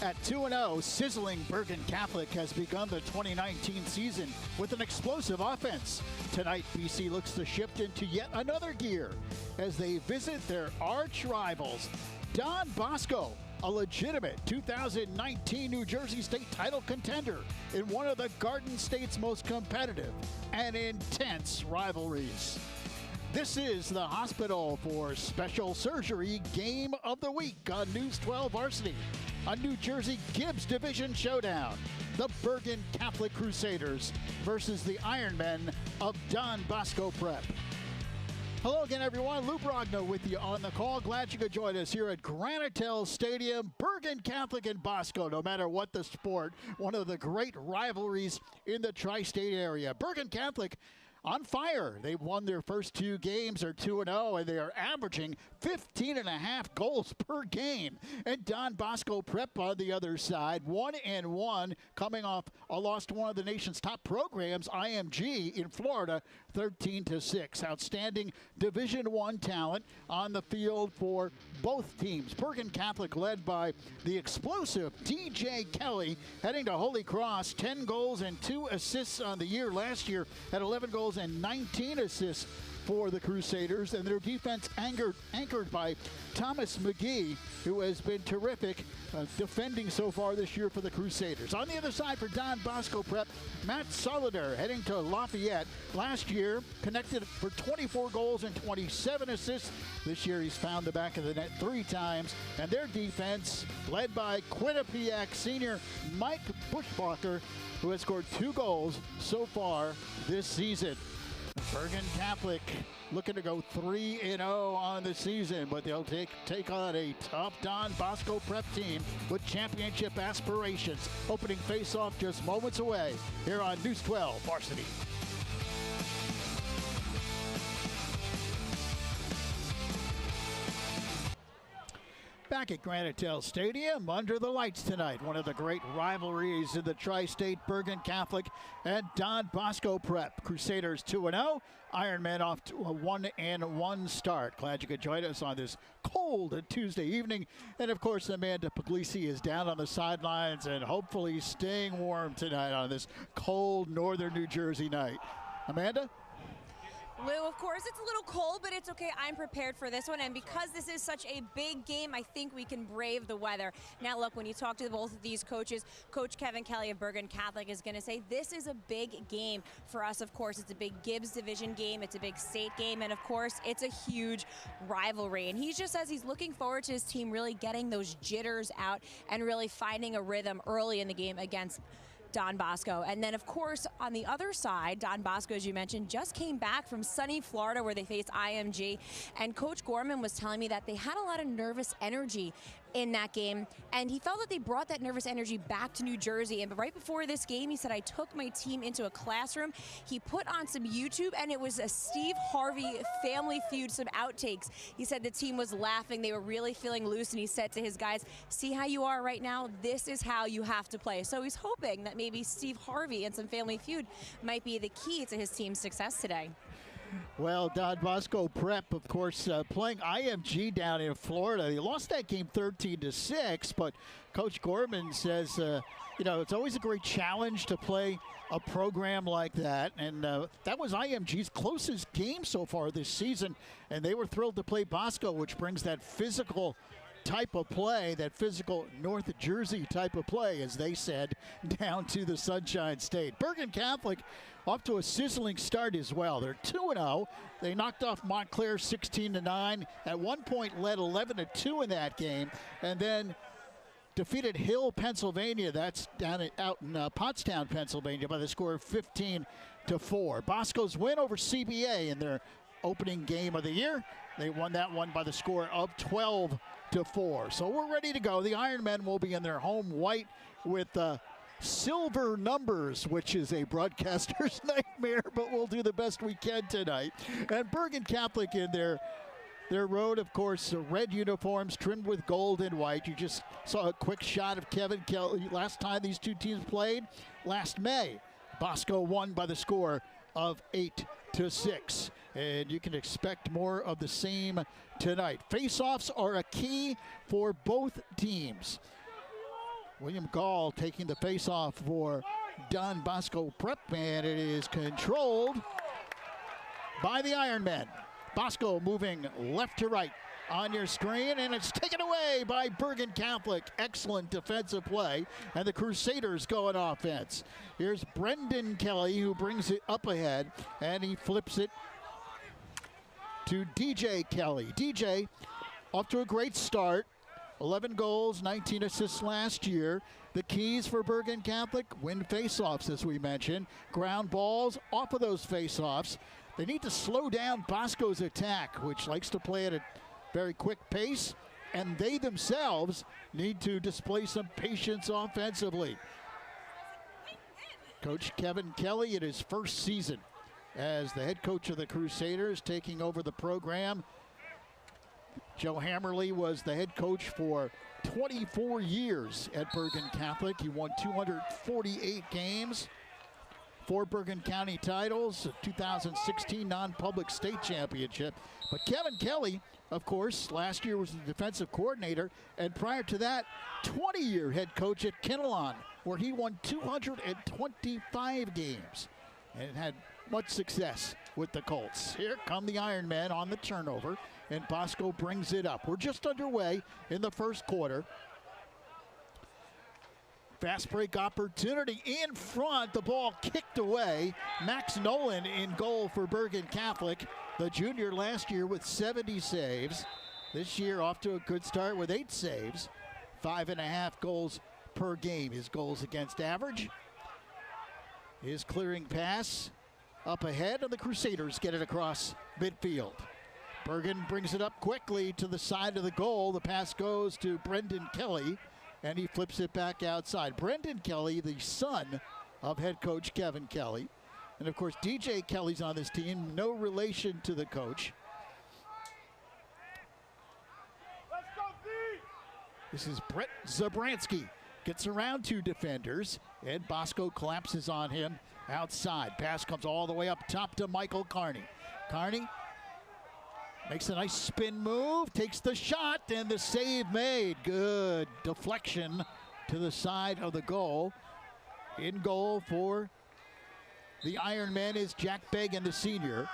At 2-0, sizzling Bergen Catholic has begun the 2019 season with an explosive offense. Tonight, BC looks to shift into yet another gear as they visit their arch rivals, Don Bosco, a legitimate 2019 New Jersey State title contender in one of the Garden State's most competitive and intense rivalries. This is the Hospital for Special Surgery Game of the Week on News 12 Varsity. A New Jersey Gibbs Division showdown. The Bergen Catholic Crusaders versus the Ironmen of Don Bosco Prep. Hello again, everyone. Lou Brogno with you on the call. Glad you could join us here at Granitel Stadium. Bergen Catholic and Bosco, no matter what the sport, one of the great rivalries in the tri-state area. Bergen Catholic on fire. They've won their first two games. They're 2-0, and they are averaging 15.5 goals per game. And Don Bosco Prep on the other side, 1-1, coming off a loss to one of the nation's top programs, IMG in Florida, 13-6. Outstanding Division I talent on the field for both teams. Bergen Catholic led by the explosive DJ Kelly, heading to Holy Cross, 10 goals and 2 assists on the year. Last year had 11 goals and 19 assists for the Crusaders, and their defense anchored by Thomas McGee, who has been terrific defending so far this year for the Crusaders. On the other side for Don Bosco Prep, Matt Solider heading to Lafayette. Last year connected for 24 goals and 27 assists. This year he's found the back of the net 3 times, and their defense led by Quinnipiac senior Mike Bushbacher, who has scored 2 goals so far this season. Bergen Catholic looking to go 3-0 on the season, but they'll take on a tough Don Bosco Prep team with championship aspirations. Opening face-off just moments away here on News 12 Varsity. Back at Granitel Stadium, under the lights tonight, one of the great rivalries in the tri-state, Bergen Catholic and Don Bosco Prep. Crusaders 2-0, Ironmen off to a 1-1 start. Glad you could join us on this cold Tuesday evening. And of course, Amanda Puglisi is down on the sidelines and hopefully staying warm tonight on this cold northern New Jersey night. Amanda? Lou, of course, it's a little cold, but it's okay. I'm prepared for this one, and because this is such a big game, I think we can brave the weather. Now, look, when you talk to both of these coaches, Coach Kevin Kelly of Bergen Catholic is going to say this is a big game for us. Of course, it's a big Gibbs Division game. It's a big state game, and of course, it's a huge rivalry. And he just says he's looking forward to his team really getting those jitters out and really finding a rhythm early in the game against Don Bosco. And then, of course, on the other side, Don Bosco, as you mentioned, just came back from sunny Florida where they faced IMG. And Coach Gorman was telling me that they had a lot of nervous energy in that game, and he felt that they brought that nervous energy back to New Jersey. And right before this game, he said, I took my team into a classroom. He put on some YouTube, and it was a Steve Harvey Family Feud, some outtakes. He said the team was laughing. They were really feeling loose, and he said to his guys, see how you are right now? This is how you have to play. So he's hoping that maybe Steve Harvey and some Family Feud might be the key to his team's success today. Well, Don Bosco Prep, of course, playing IMG down in Florida. They lost that game 13-6, but Coach Gorman says, you know, it's always a great challenge to play a program like that. And that was IMG's closest game so far this season, and they were thrilled to play Bosco, which brings that physical type of play, that physical North Jersey type of play, as they said, down to the Sunshine State. Bergen Catholic off to a sizzling start as well. They're 2-0. They knocked off Montclair 16-9. At one point led 11-2 in that game, and then defeated Hill, Pennsylvania. That's out in Pottstown, Pennsylvania, by the score of 15-4. Bosco's win over CBA in their opening game of the year. They won that one by the score of 12-4. So we're ready to go. The Ironmen will be in their home white with silver numbers, which is a broadcaster's nightmare, but we'll do the best we can tonight. And Bergen Catholic in their road, of course, red uniforms trimmed with gold and white. You just saw a quick shot of Kevin Kelly. Last time these two teams played, last May, Bosco won by the score of 8-6. And you can expect more of the same tonight. Face-offs are a key for both teams. William Gall taking the face-off for Don Bosco Prep, and it is controlled by the Ironmen. Bosco moving left to right on your screen, and it's taken away by Bergen Catholic. Excellent defensive play, and the Crusaders go on offense. Here's Brendan Kelly, who brings it up ahead, and he flips it to DJ Kelly. DJ off to a great start. 11 goals, 19 assists last year. The keys for Bergen Catholic: win faceoffs, as we mentioned. Ground balls off of those faceoffs. They need to slow down Bosco's attack, which likes to play at a very quick pace, and they themselves need to display some patience offensively. Coach Kevin Kelly in his first season as the head coach of the Crusaders, taking over the program. Joe Hammerly was the head coach for 24 years at Bergen Catholic. He won 248 games, 4 Bergen County titles, a 2016 non-public state championship. But Kevin Kelly, of course, last year was the defensive coordinator, and prior to that, 20-year head coach at Kinnelon, where he won 225 games and had much success with the Colts. Here come the Ironmen on the turnover, and Bosco brings it up. We're just underway in the first quarter. Fast break opportunity in front. The ball kicked away. Max Nolan in goal for Bergen Catholic. The junior last year with 70 saves. This year off to a good start with 8 saves. 5.5 goals per game. His goals against average. His clearing pass up ahead, and the Crusaders get it across midfield. Bergen brings it up quickly to the side of the goal. The pass goes to Brendan Kelly, and he flips it back outside. Brendan Kelly, the son of head coach Kevin Kelly. And of course, DJ Kelly's on this team, no relation to the coach. This is Brett Zabransky. Gets around 2 defenders, and Bosco collapses on him outside. Pass comes all the way up top to Michael Carney. Carney makes a nice spin move, takes the shot, and the save made. Good deflection to the side of the goal. In goal for the Ironmen is Jack Began, the senior.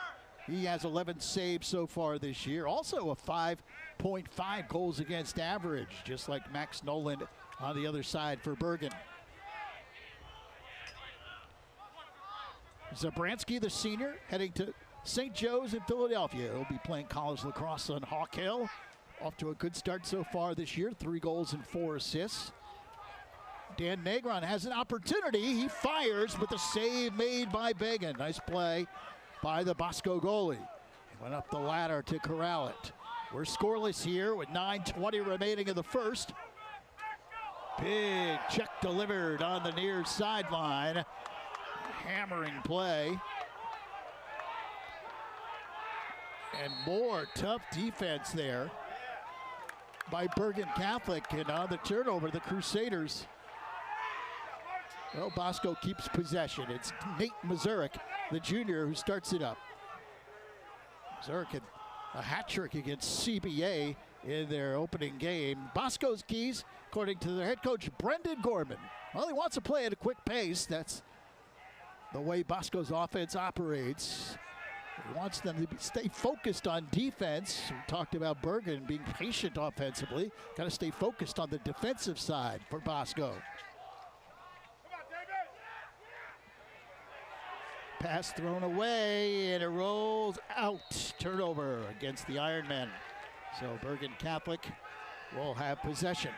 He has 11 saves so far this year. Also a 5.5 goals against average, just like Max Nolan on the other side for Bergen. Zabransky, the senior, heading to St. Joe's in Philadelphia. He'll be playing college lacrosse on Hawk Hill. Off to a good start so far this year, 3 goals and 4 assists. Dan Negron has an opportunity. He fires, but the save made by Began. Nice play by the Bosco goalie. He went up the ladder to corral it. We're scoreless here with 9:20 remaining in the first. Big check delivered on the near sideline. Hammering play. And more tough defense there by Bergen Catholic. And on the turnover, the Crusaders, well, Bosco keeps possession. It's Nate Mazurek, the junior, who starts it up. Mazurek had a hat trick against CBA in their opening game. Bosco's keys, according to their head coach, Brendan Gorman. Well, he wants to play at a quick pace. That's the way Bosco's offense operates. He wants them to stay focused on defense. We talked about Bergen being patient offensively. Got to stay focused on the defensive side for Bosco. Pass thrown away, and it rolls out. Turnover against the Ironmen. So Bergen Catholic will have possession.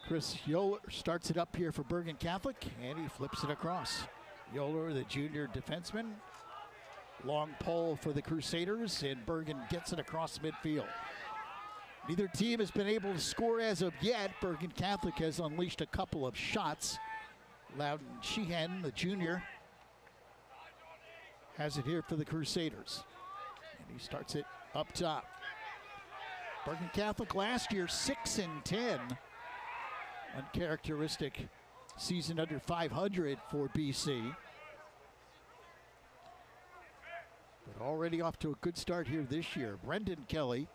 Chris Yoler starts it up here for Bergen Catholic, and he flips it across. Yoler, the junior defenseman. Long pole for the Crusaders, and Bergen gets it across midfield. Neither team has been able to score as of yet. Bergen Catholic has unleashed a couple of shots. Loudon Sheehan, the junior, has it here for the Crusaders. And he starts it up top. Bergen Catholic last year 6-10. Uncharacteristic season under 500 for BC. But already off to a good start here this year. Brendan Kelly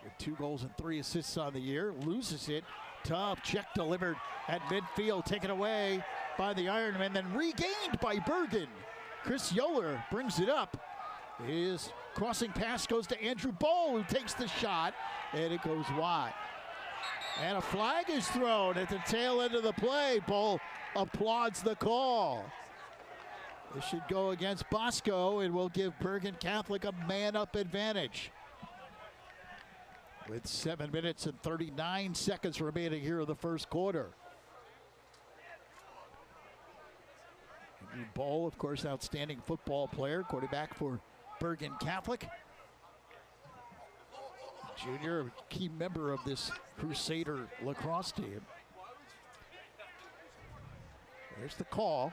with 2 goals and 3 assists on the year. Loses it. Tough check delivered at midfield. Taken away by the Ironmen, then regained by Bergen. Chris Yoler brings it up. His crossing pass goes to Andrew Boll, who takes the shot, and it goes wide. And a flag is thrown at the tail end of the play. Boll applauds the call. This should go against Bosco and will give Bergen Catholic a man-up advantage. With 7 minutes and 39 seconds remaining here in the first quarter. Andrew Boll, of course, outstanding football player, quarterback for Bergen Catholic. Junior, a key member of this Crusader lacrosse team. There's the call.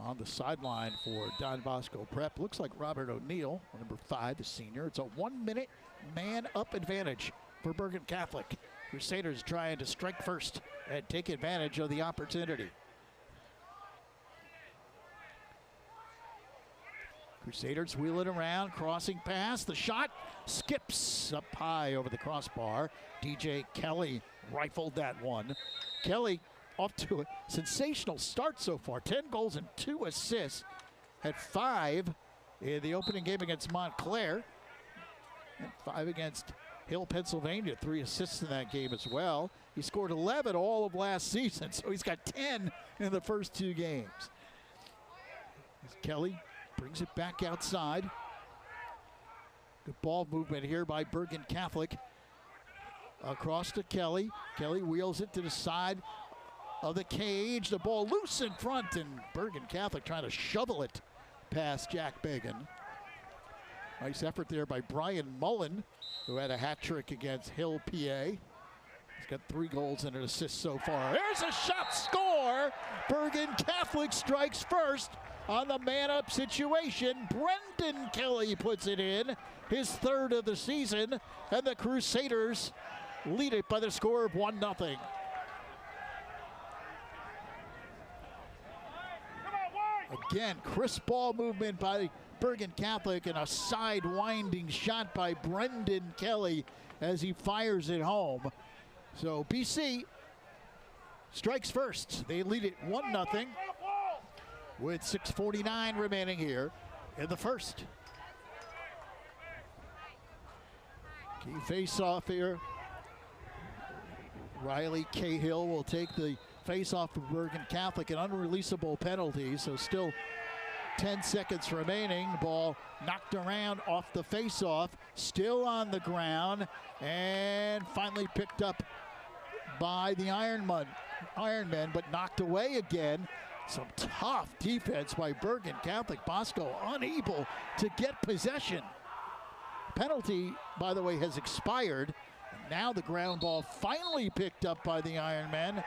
On the sideline for Don Bosco Prep, looks like Robert O'Neill, number 5, the senior. It's a 1-minute man-up advantage for Bergen Catholic. Crusaders trying to strike first and take advantage of the opportunity. Crusaders wheel it around, crossing pass. The shot skips up high over the crossbar. DJ Kelly rifled that one. Kelly off to a sensational start so far. 10 goals and 2 assists. Had 5 in the opening game against Montclair. And 5 against Hill, Pennsylvania. 3 assists in that game as well. He scored 11 all of last season, so he's got 10 in the first 2 games. As Kelly brings it back outside. Good ball movement here by Bergen Catholic. Across to Kelly. Kelly wheels it to the side of the cage. The ball loose in front, and Bergen Catholic trying to shovel it past Jack Bagan. Nice effort there by Brian Mullen, who had a hat trick against Hill, PA. He's got 3 goals and an assist so far. There's a shot, score! Bergen Catholic strikes first on the man-up situation. Brendan Kelly puts it in, his 3rd of the season, and the Crusaders lead it by the score of 1-0. Again, crisp ball movement by Bergen Catholic and a side-winding shot by Brendan Kelly as he fires it home. So BC strikes first. They lead it 1-0 with 6:49 remaining here in the first. Key face-off here. Riley Cahill will take the face-off for Bergen Catholic, an unreleasable penalty, so still 10 seconds remaining. Ball knocked around off the face-off, still on the ground, and finally picked up by the Ironmen, but knocked away again. Some tough defense by Bergen Catholic. Bosco unable to get possession. Penalty, by the way, has expired. Now the ground ball finally picked up by the Ironmen.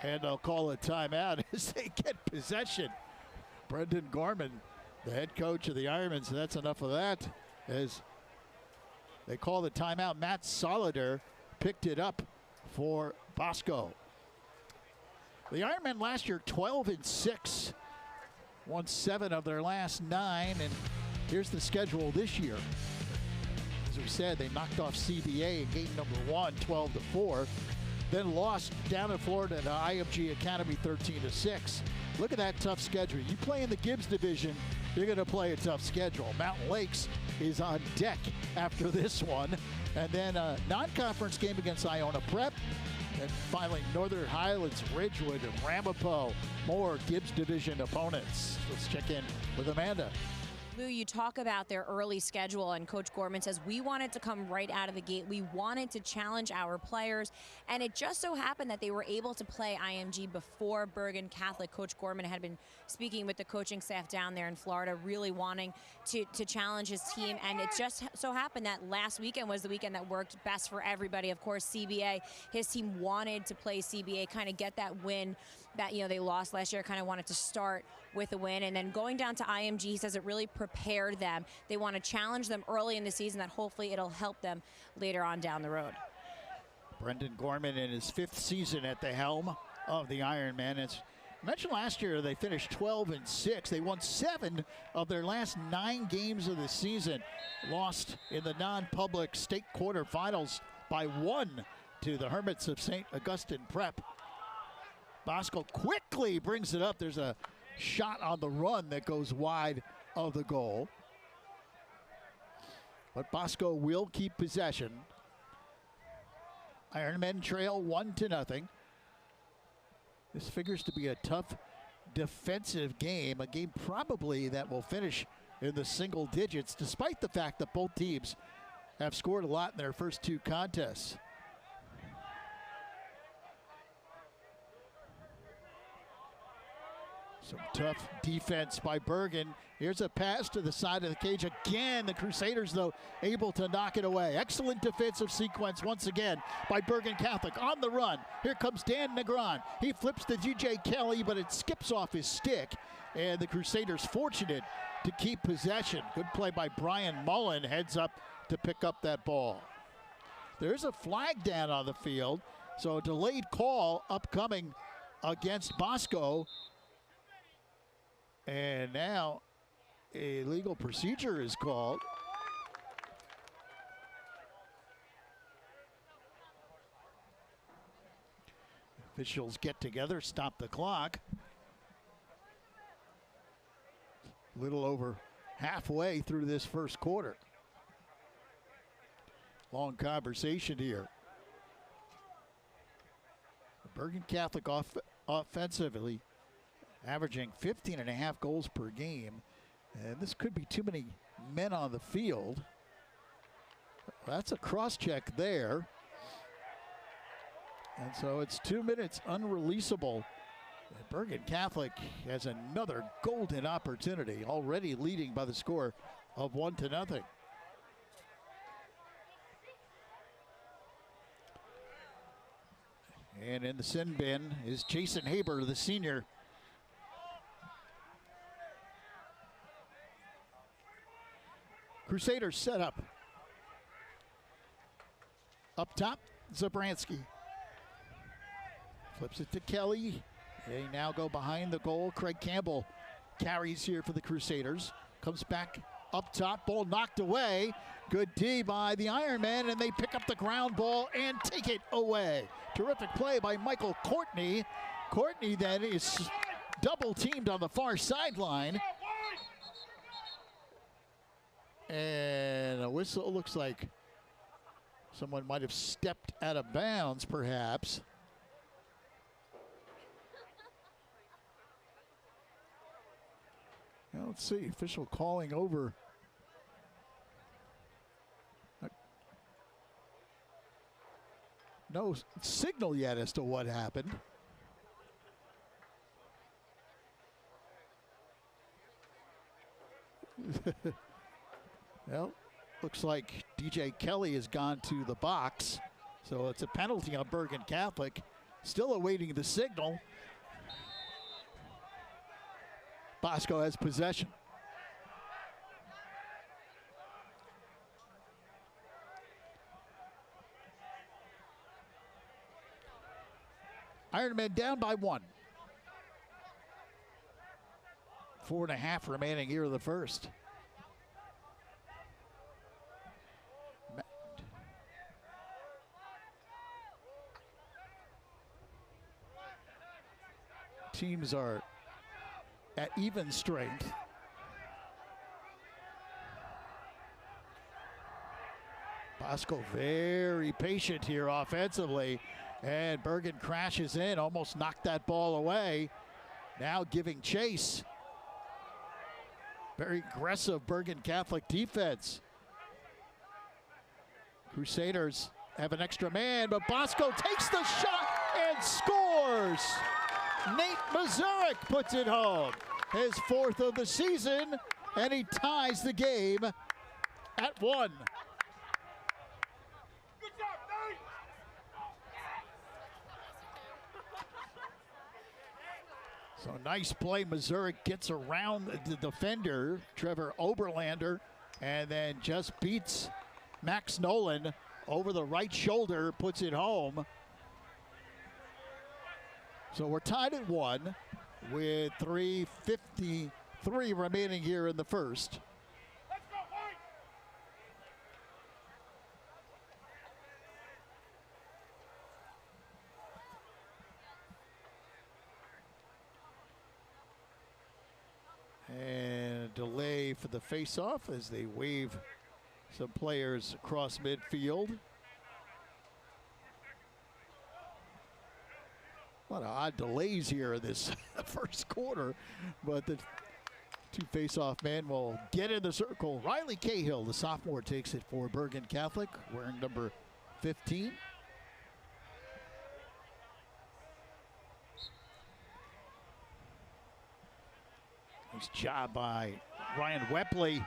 And they'll call a timeout as they get possession. Brendan Gorman, the head coach of the Ironmen, so that's enough of that. As they call the timeout, Matt Solider picked it up for Bosco. The Ironmen last year 12-6, won 7 of their last 9, and here's the schedule this year. As we said, they knocked off CBA in game number 1, 12-4. Then lost down in Florida to IMG Academy 13-6. Look at that tough schedule. You play in the Gibbs division, you're going to play a tough schedule. Mountain Lakes is on deck after this one. And then a non-conference game against Iona Prep. And finally, Northern Highlands, Ridgewood, and Ramapo. More Gibbs division opponents. Let's check in with Amanda. Lou, you talk about their early schedule, and Coach Gorman says, we wanted to come right out of the gate. We wanted to challenge our players, and it just so happened that they were able to play IMG before Bergen Catholic. Coach Gorman had been speaking with the coaching staff down there in Florida, really wanting to challenge his team, and it just so happened that last weekend was the weekend that worked best for everybody. Of course, CBA, his team wanted to play CBA, kind of get that win that, you know, they lost last year, kind of wanted to start with a win. And then going down to IMG, he says it really prepared them. They want to challenge them early in the season that hopefully it'll help them later on down the road. Brendan Gorman in his 5th season at the helm of the Ironmen. As mentioned last year, they finished 12-6. They won 7 of their last 9 games of the season. Lost in the non-public state quarterfinals by 1 to the Hermits of St. Augustine Prep. Bosco quickly brings it up. There's a shot on the run that goes wide of the goal. But Bosco will keep possession. Ironmen trail 1-0. This figures to be a tough defensive game, a game probably that will finish in the single digits, despite the fact that both teams have scored a lot in their first 2 contests. Some tough defense by Bergen. Here's a pass to the side of the cage again. The Crusaders, though, able to knock it away. Excellent defensive sequence once again by Bergen Catholic on the run. Here comes Dan Negron. He flips to DJ Kelly, but it skips off his stick. And the Crusaders fortunate to keep possession. Good play by Brian Mullen. Heads up to pick up that ball. There's a flag down on the field. So a delayed call upcoming against Bosco. And now a legal procedure is called. Officials get together, stop the clock. A little over halfway through this first quarter. Long conversation here. Bergen Catholic offensively averaging 15.5 goals per game. And this could be too many men on the field. That's a cross check there. And so it's 2 minutes unreleasable. And Bergen Catholic has another golden opportunity, already leading by the score of 1-0. And in the sin bin is Jason Haber, the senior. Crusaders set up. Up top, Zabransky. Flips it to Kelly. They now go behind the goal. Craig Campbell carries here for the Crusaders. Comes back up top, ball knocked away. Good D by the Ironmen, and they pick up the ground ball and take it away. Terrific play by Michael Courtney. Courtney then is double teamed on the far sideline. And a whistle. Looks like someone might have stepped out of bounds, perhaps. Now let's see, official calling over. No signal yet as to what happened. Well, looks like DJ Kelly has gone to the box. So it's a penalty on Bergen Catholic. Still awaiting the signal. Bosco has possession. Ironmen down by 1. 4.5 remaining here in the first. Teams are at even strength. Bosco very patient here offensively, and Bergen crashes in, almost knocked that ball away. Now giving chase. Very aggressive Bergen Catholic defense. Crusaders have an extra man, but Bosco takes the shot and scores. Nate Mazurek puts it home. His 4th of the season, and he ties the game at 1. Good job, Nate! So nice play. Mazurek gets around the defender, Trevor Oberlander, and then just beats Max Nolan over the right shoulder, puts it home. So we're tied at 1 with 3:53 remaining here in the first. And delay for the face-off as they wave some players across midfield. A lot of odd delays here in this first quarter, but the two face-off men will get in the circle. Riley Cahill, the sophomore, takes it for Bergen Catholic, wearing number 15. Nice job by Ryan Wepley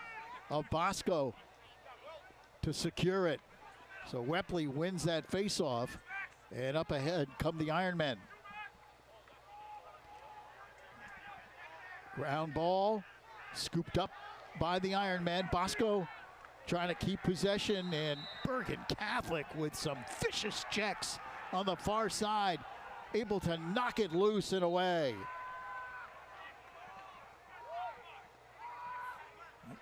of Bosco to secure it. So Wepley wins that face-off, and up ahead come the Ironmen. Ground ball, scooped up by the Ironmen. Bosco trying to keep possession, and Bergen Catholic with some vicious checks on the far side, able to knock it loose and away.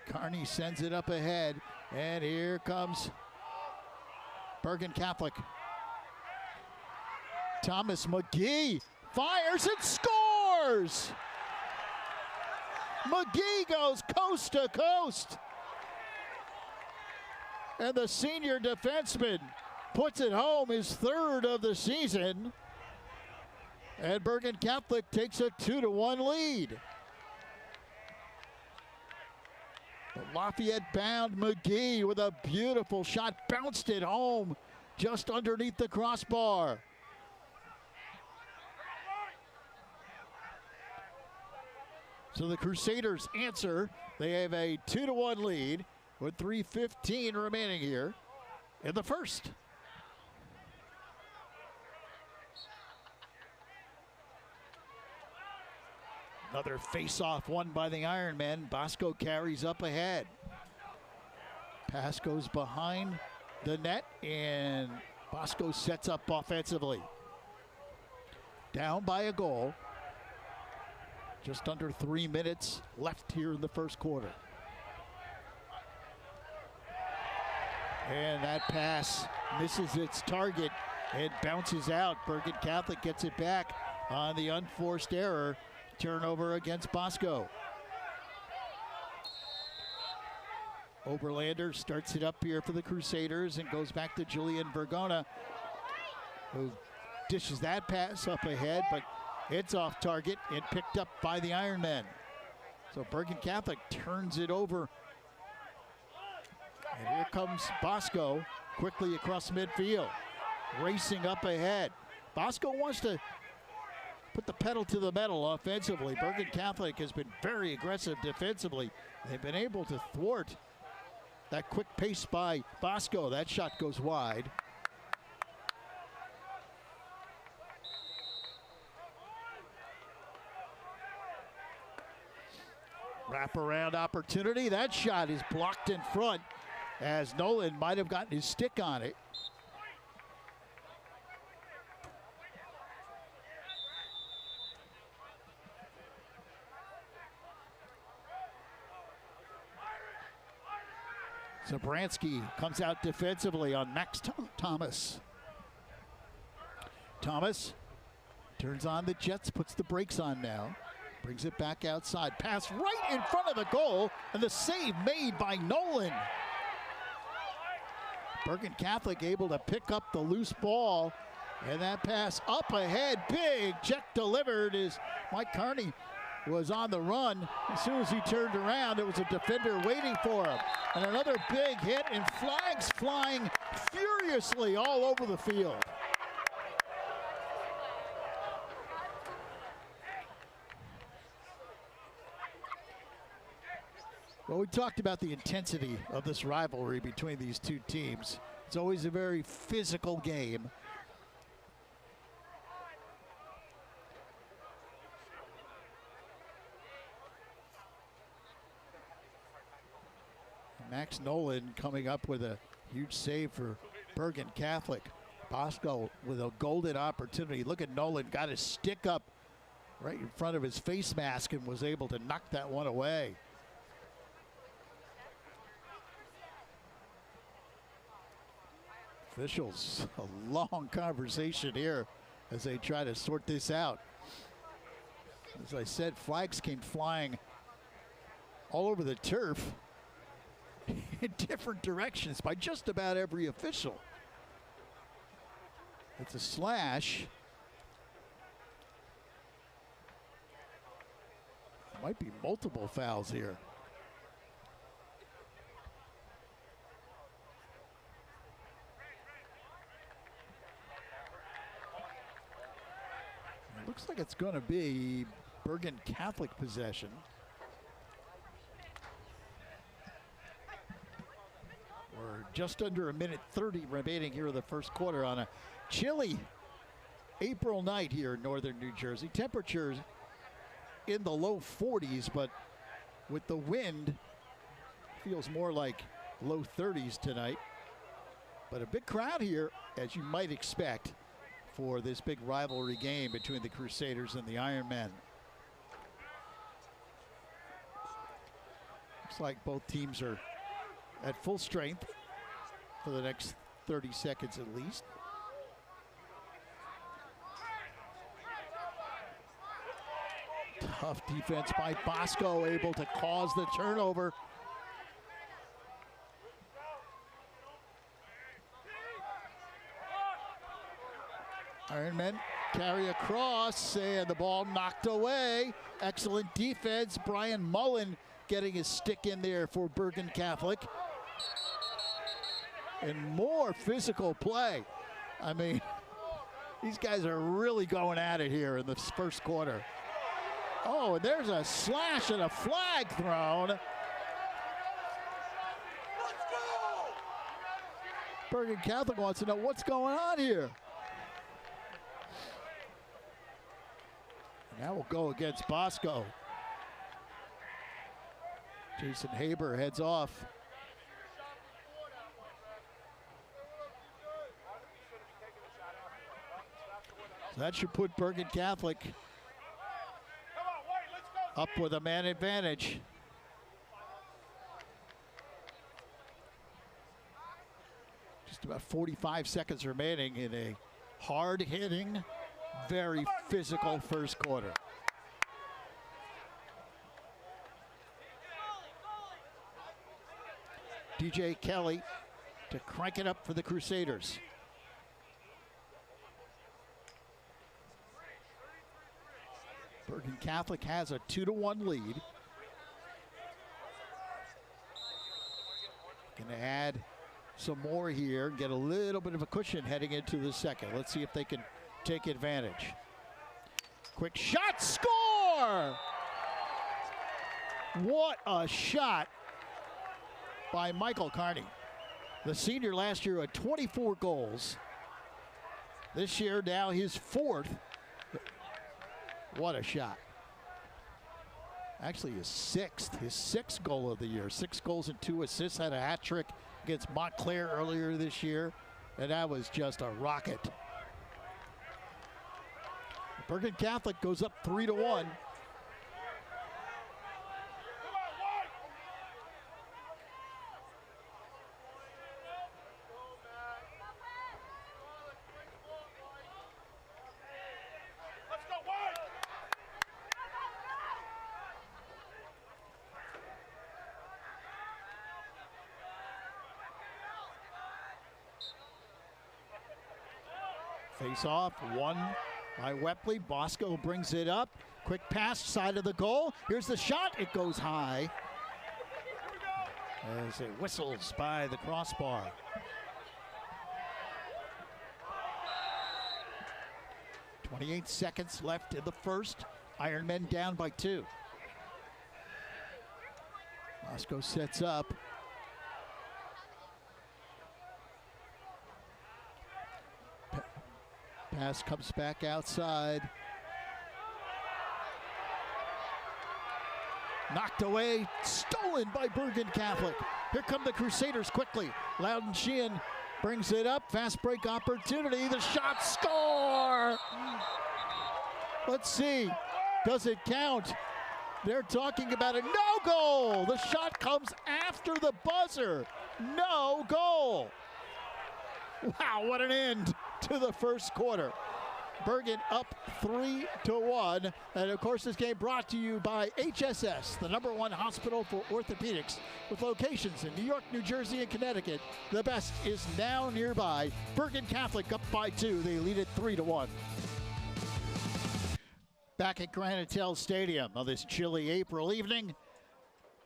Carney sends it up ahead, and here comes Bergen Catholic. Thomas McGee fires and scores! McGee goes coast to coast. And the senior defenseman puts it home, his third of the season. And Bergen Catholic takes a 2-1 lead. Lafayette-bound McGee with a beautiful shot, bounced it home just underneath the crossbar. So the Crusaders answer. They have a 2-1 lead with 3:15 remaining here in the first. Another face-off won by the Ironmen. Bosco carries up ahead. Pass goes behind the net, and Bosco sets up offensively. Down by a goal. Just under 3 minutes left here in the first quarter. And that pass misses its target and bounces out. Bergen Catholic gets it back on the unforced error. Turnover against Bosco. Oberlander starts it up here for the Crusaders and goes back to Julian Vergona, who dishes that pass up ahead, but it's off target and picked up by the Ironmen. So Bergen Catholic turns it over. And here comes Bosco quickly across midfield, racing up ahead. Bosco wants to put the pedal to the metal offensively. Bergen Catholic has been very aggressive defensively. They've been able to thwart that quick pace by Bosco. That shot goes wide. Wraparound opportunity. That shot is blocked in front as Nolan might have gotten his stick on it. Zabransky comes out defensively on Max Thomas. Thomas turns on the jets, puts the brakes on now. Brings it back outside. Pass right in front of the goal, and the save made by Nolan. Bergen Catholic able to pick up the loose ball, and that pass up ahead, big check delivered as Mike Carney was on the run. As soon as he turned around, there was a defender waiting for him. And another big hit, and flags flying furiously all over the field. Well, we talked about the intensity of this rivalry between these two teams. It's always a very physical game. Max Nolan coming up with a huge save for Bergen Catholic. Bosco with a golden opportunity. Look at Nolan, got his stick up right in front of his face mask and was able to knock that one away. Officials, a long conversation here as they try to sort this out. As I said, flags came flying all over the turf in different directions by just about every official. It's a slash. Might be multiple fouls here. It looks like it's going to be Bergen Catholic possession. We're just under a minute 30 remaining here in the first quarter on a chilly April night here in northern New Jersey. Temperatures in the low 40s, but with the wind, feels more like low 30s tonight. But a big crowd here, as you might expect, for this big rivalry game between the Crusaders and the Ironmen. Looks like both teams are at full strength for the next 30 seconds at least. Tough defense by Bosco, able to cause the turnover. Ironmen carry across, and the ball knocked away. Excellent defense. Brian Mullen getting his stick in there for Bergen Catholic. And more physical play. I mean, these guys are really going at it here in this first quarter. Oh, and there's a slash and a flag thrown. Bergen Catholic wants to know what's going on here. Now we'll go against Bosco. Jason Haber heads off. So that should put Bergen Catholic up with a man advantage. Just about 45 seconds remaining in a hard-hitting, very physical first quarter. DJ Kelly to crank it up for the Crusaders. Bergen Catholic has a 2-1 lead. Going to add some more here, get a little bit of a cushion heading into the second. Let's see if they can take advantage. Quick shot, score! What a shot by Michael Carney. The senior last year had 24 goals. This year now his fourth. What a shot. Actually his sixth goal of the year. 6 goals and 2 assists, had a hat trick against Montclair earlier this year, and that was just a rocket. Bergen Catholic goes up 3-1. Face off, won by Wepley. Bosco brings it up. Quick pass, side of the goal. Here's the shot. It goes high as it whistles by the crossbar. .28 seconds left in the first. Ironmen down by 2. Bosco sets up. Pass comes back outside. Knocked away, stolen by Bergen Catholic. Here come the Crusaders quickly. Loudon Sheehan brings it up, fast break opportunity, the shot, score! Let's see, does it count? They're talking about a no goal. The shot comes after the buzzer. No goal. Wow, what an end to the first quarter. Bergen up 3-1. And of course, this game brought to you by HSS, the #1 hospital for orthopedics with locations in New York, New Jersey, and Connecticut. The best is now nearby. Bergen Catholic up by 2. They lead it 3-1. Back at Granite Hill Stadium on this chilly April evening,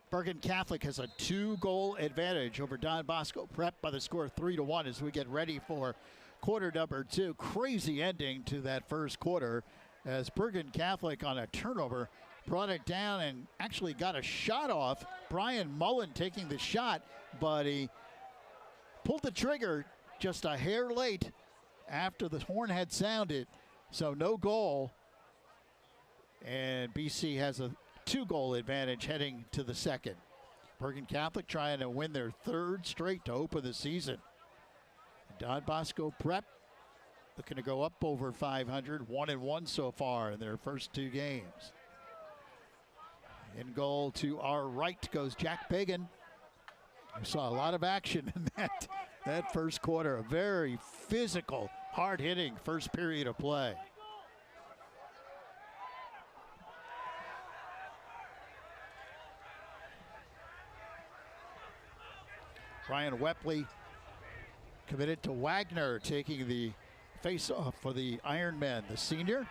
Bergen Catholic has a 2-goal advantage over Don Bosco Prep by the score of 3-1 as we get ready for quarter number 2. Crazy ending to that first quarter as Bergen Catholic on a turnover brought it down and actually got a shot off. Brian Mullen taking the shot, but he pulled the trigger just a hair late after the horn had sounded. So no goal. And BC has a 2-goal advantage heading to the second. Bergen Catholic trying to win their 3rd straight to open the season. Don Bosco Prep looking to go up over 500, 1-1 so far in their first 2 games. In goal to our right goes Jack Pagan. We saw a lot of action in that first quarter. A very physical, hard-hitting first period of play. Ryan Wepley committed to Wagner, taking the face-off for the Ironmen, the senior.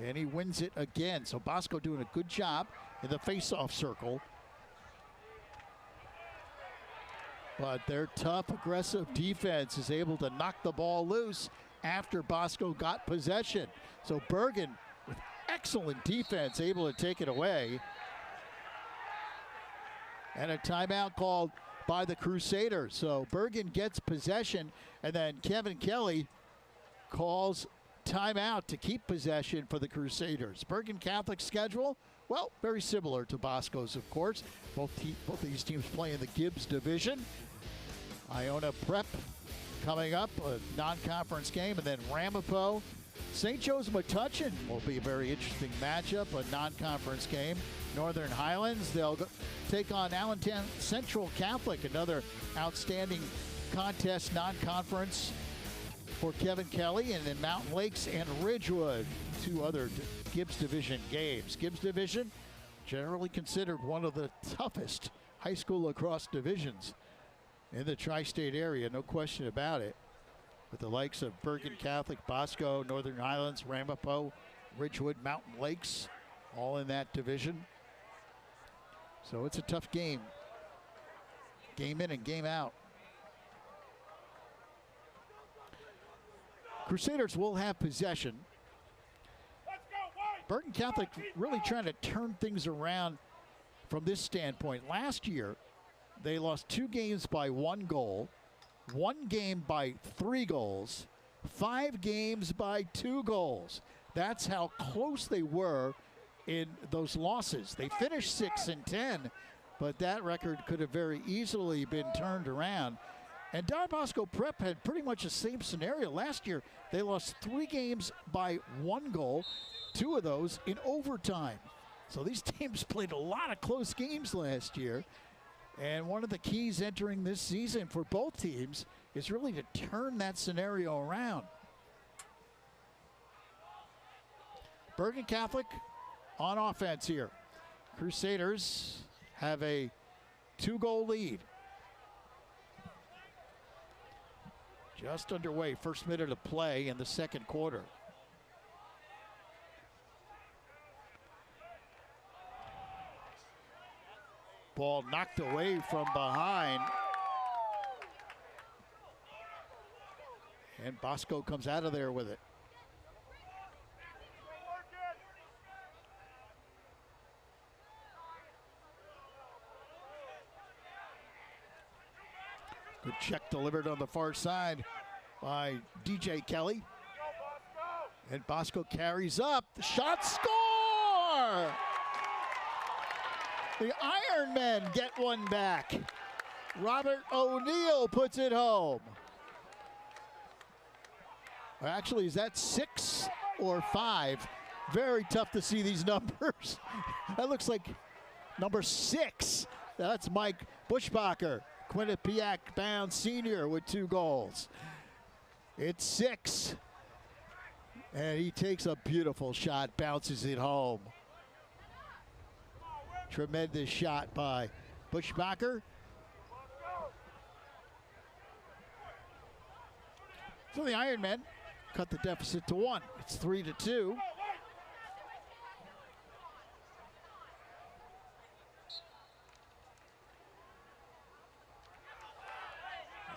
And he wins it again. So Bosco doing a good job in the face-off circle. But their tough, aggressive defense is able to knock the ball loose after Bosco got possession. So Bergen, with excellent defense, able to take it away. And a timeout called by the Crusaders. So Bergen gets possession, and then Kevin Kelly calls timeout to keep possession for the Crusaders. Bergen Catholic schedule, well, very similar to Bosco's, of course. Both these teams play in the Gibbs division. Iona Prep coming up, a non-conference game, and then Ramapo. St. Joe's Metuchen will be a very interesting matchup, a non-conference game. Northern Highlands, they'll take on Allentown Central Catholic, another outstanding contest, non-conference for Kevin Kelly. And then Mountain Lakes and Ridgewood, 2 other Gibbs Division games. Gibbs Division, generally considered one of the toughest high school lacrosse divisions in the tri-state area, no question about it. With the likes of Bergen Catholic, Bosco, Northern Highlands, Ramapo, Ridgewood, Mountain Lakes, all in that division. So it's a tough game. Game in and game out. Crusaders will have possession. Bergen Catholic really trying to turn things around from this standpoint. Last year, they lost 2 games by 1 goal, 1 game by 3 goals, 5 games by 2 goals. That's how close they were in those losses. They finished 6-10, but that record could have very easily been turned around. And Don Bosco Prep had pretty much the same scenario. Last year, they lost 3 games by 1 goal, 2 of those in overtime. So these teams played a lot of close games last year. And one of the keys entering this season for both teams is really to turn that scenario around. Bergen Catholic on offense here. Crusaders have a 2-goal lead. Just underway, first minute of play in the second quarter. Ball knocked away from behind. And Bosco comes out of there with it. Good check delivered on the far side by DJ Kelly. And Bosco carries up. The shot, score! The Ironmen get one back. Robert O'Neill puts it home. Actually, is that 6 or 5? Very tough to see these numbers. That looks like number 6. That's Mike Buschbacher, Quinnipiac-bound senior with 2 goals. It's 6. And he takes a beautiful shot, bounces it home. Tremendous shot by Buschbacher. So the Ironmen cut the deficit to 1. It's 3-2.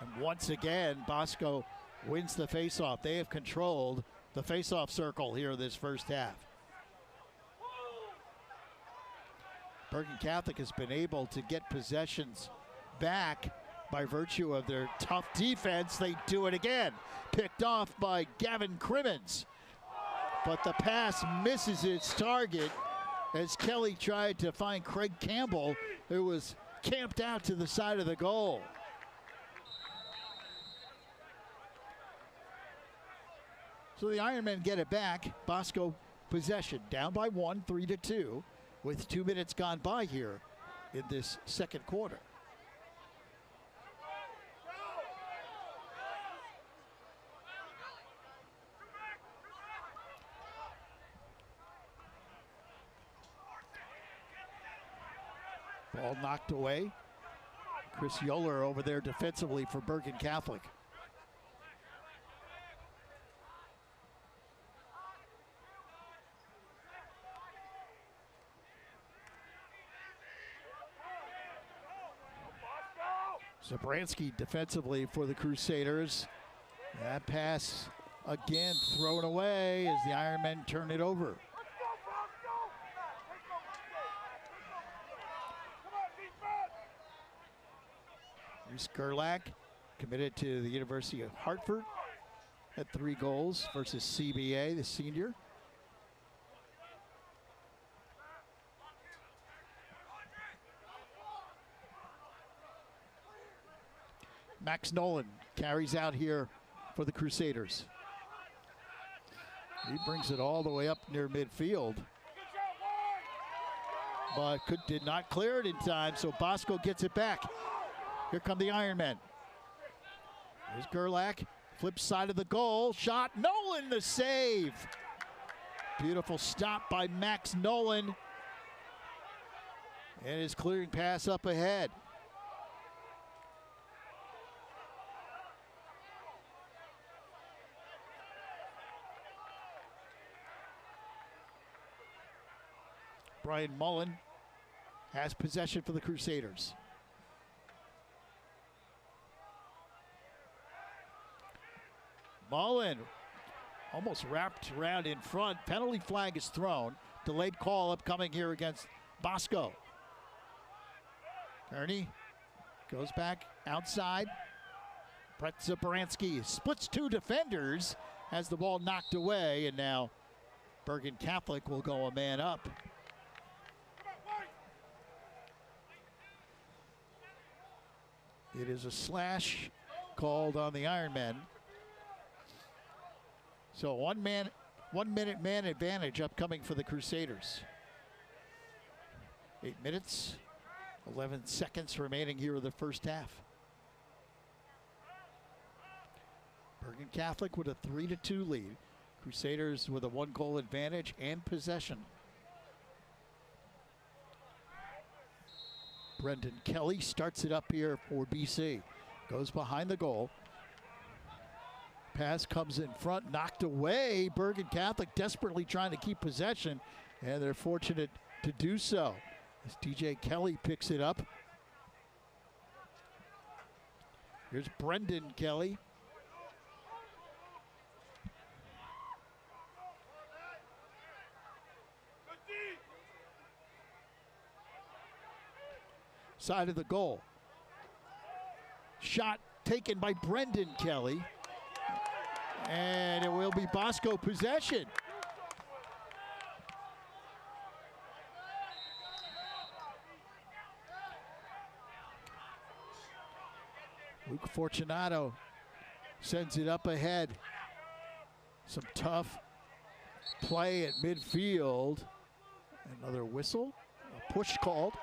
And once again, Bosco wins the faceoff. They have controlled the faceoff circle here this first half. Bergen Catholic has been able to get possessions back by virtue of their tough defense. They do it again. Picked off by Gavin Crimmins. But the pass misses its target as Kelly tried to find Craig Campbell, who was camped out to the side of the goal. So the Ironmen get it back. Bosco possession, down by 1, 3-2, with 2 minutes gone by here in this second quarter. Ball knocked away. Chris Yoler over there defensively for Bergen Catholic. Zabransky defensively for the Crusaders. That pass again thrown away as the Ironmen turn it over. Here's Gerlach, committed to the University of Hartford, had 3 goals versus CBA, the senior. Max Nolan carries out here for the Crusaders. He brings it all the way up near midfield, but did not clear it in time, so Bosco gets it back. Here come the Ironmen. Here's Gerlach, flip side of the goal, shot, Nolan the save. Beautiful stop by Max Nolan. And his clearing pass up ahead. Brian Mullen has possession for the Crusaders. Mullen almost wrapped around in front. Penalty flag is thrown. Delayed call upcoming here against Bosco. Kearney goes back outside. Brett Zabransky splits 2 defenders, has the ball knocked away, and now Bergen Catholic will go a man up. It is a slash called on the Ironmen. So 1 minute man advantage upcoming for the Crusaders. 8 minutes, 11 seconds remaining here in the first half. Bergen Catholic with a 3-2 lead. Crusaders with a 1-goal advantage and possession. Brendan Kelly starts it up here for BC. Goes behind the goal. Pass comes in front, knocked away. Bergen Catholic desperately trying to keep possession, and they're fortunate to do so as DJ Kelly picks it up. Here's Brendan Kelly. Side of the goal. Shot taken by Brendan Kelly. And it will be Bosco possession. Luke Fortunato sends it up ahead. Some tough play at midfield. Another whistle, a push called.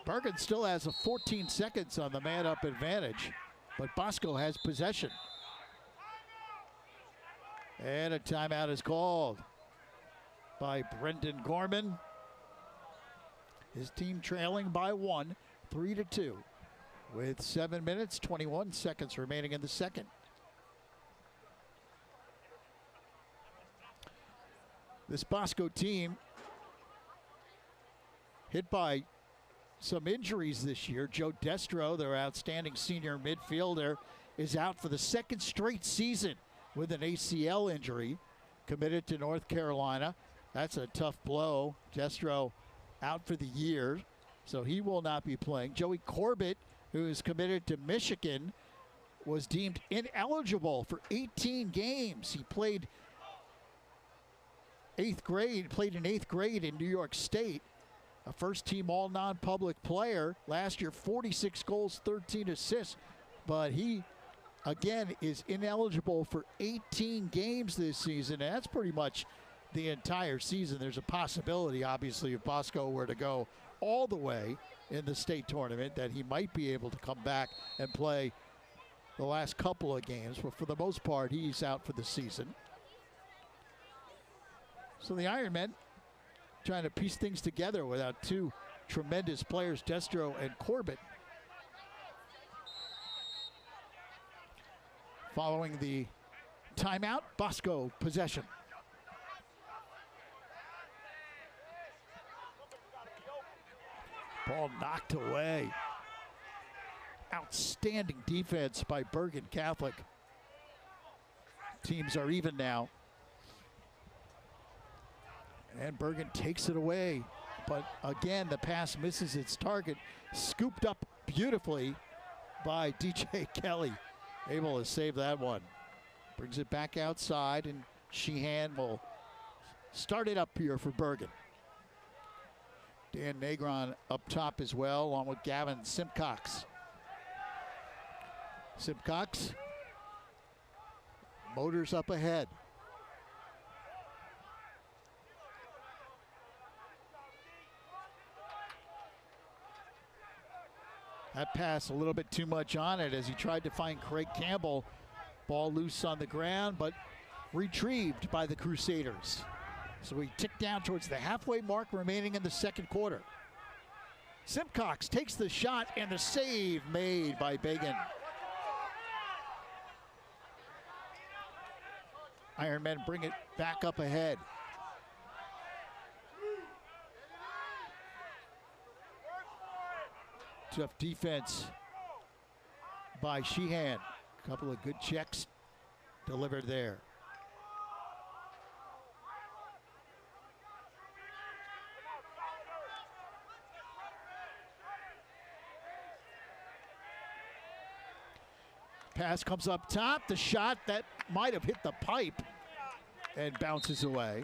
Bergen still has a 14 seconds on the man-up advantage, but Bosco has possession. And a timeout is called by Brendan Gorman. His team trailing by 1, 3-2, with 7 minutes, 21 seconds remaining in the second. This Bosco team hit by some injuries this year. Joe Destro, their outstanding senior midfielder, is out for the second straight season with an ACL injury, committed to North Carolina. That's a tough blow. Destro out for the year, so he will not be playing. Joey Corbett, who is committed to Michigan, was deemed ineligible for 18 games. He played in 8th grade in New York State. A first-team all non-public player. Last year, 46 goals, 13 assists. But he, again, is ineligible for 18 games this season. And that's pretty much the entire season. There's a possibility, obviously, if Bosco were to go all the way in the state tournament, that he might be able to come back and play the last couple of games. But for the most part, he's out for the season. So the Ironmen trying to piece things together without two tremendous players, Destro and Corbett. Following the timeout, Bosco possession. Ball knocked away. Outstanding defense by Bergen Catholic. Teams are even now. And Bergen takes it away. But again, the pass misses its target. Scooped up beautifully by DJ Kelly. Able to save that one. Brings it back outside, and Sheehan will start it up here for Bergen. Dan Negron up top as well, along with Gavin Simcox. Simcox motors up ahead. That pass a little bit too much on it as he tried to find Craig Campbell. Ball loose on the ground, but retrieved by the Crusaders. So we tick down towards the halfway mark remaining in the second quarter. Simcox takes the shot, and the save made by Bergen. Ironmen bring it back up ahead. Tough defense by Sheehan. A couple of good checks delivered there. Pass comes up top. The shot that might have hit the pipe and bounces away.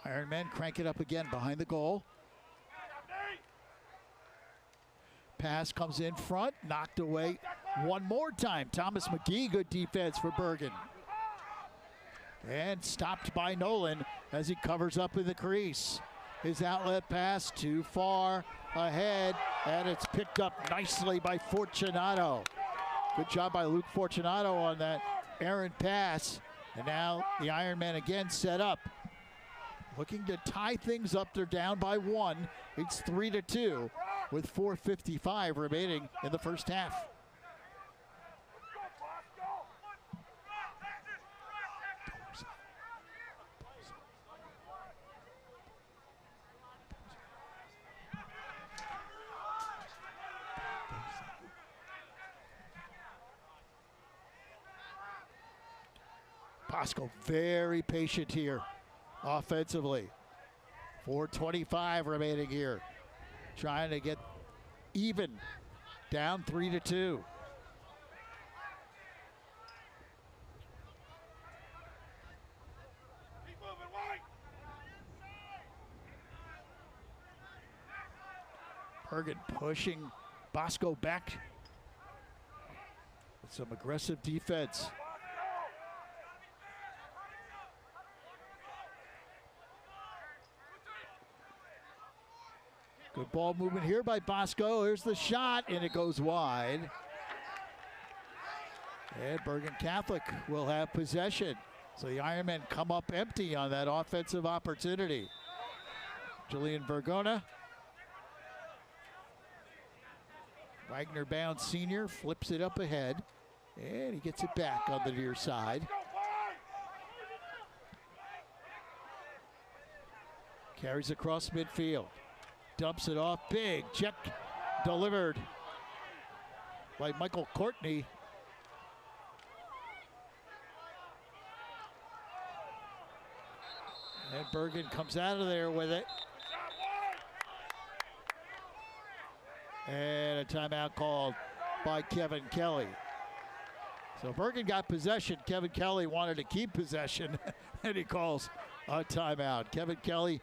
Ironmen crank it up again behind the goal. Pass comes in front, knocked away one more time. Thomas McGee, good defense for Bergen. And stopped by Nolan as he covers up in the crease. His outlet pass too far ahead, and it's picked up nicely by Fortunato. Good job by Luke Fortunato on that errant pass. And now the Ironmen again set up. Looking to tie things up. They're down by 1. It's 3-2 with 4:55 remaining in the first half. Bosco very patient here offensively. 4:25 remaining here. Trying to get even, down 3-2. Bergen pushing Bosco back with some aggressive defense. Good ball movement here by Bosco. Here's the shot, and it goes wide. And Bergen Catholic will have possession. So the Ironmen come up empty on that offensive opportunity. Julian Vergona. Wagner Bound Sr. flips it up ahead, and he gets it back on the near side. Carries across midfield. Dumps it off big. Check delivered by Michael Courtney. And Bergen comes out of there with it. And a timeout called by Kevin Kelly. So Bergen got possession. Kevin Kelly wanted to keep possession, and he calls a timeout. Kevin Kelly,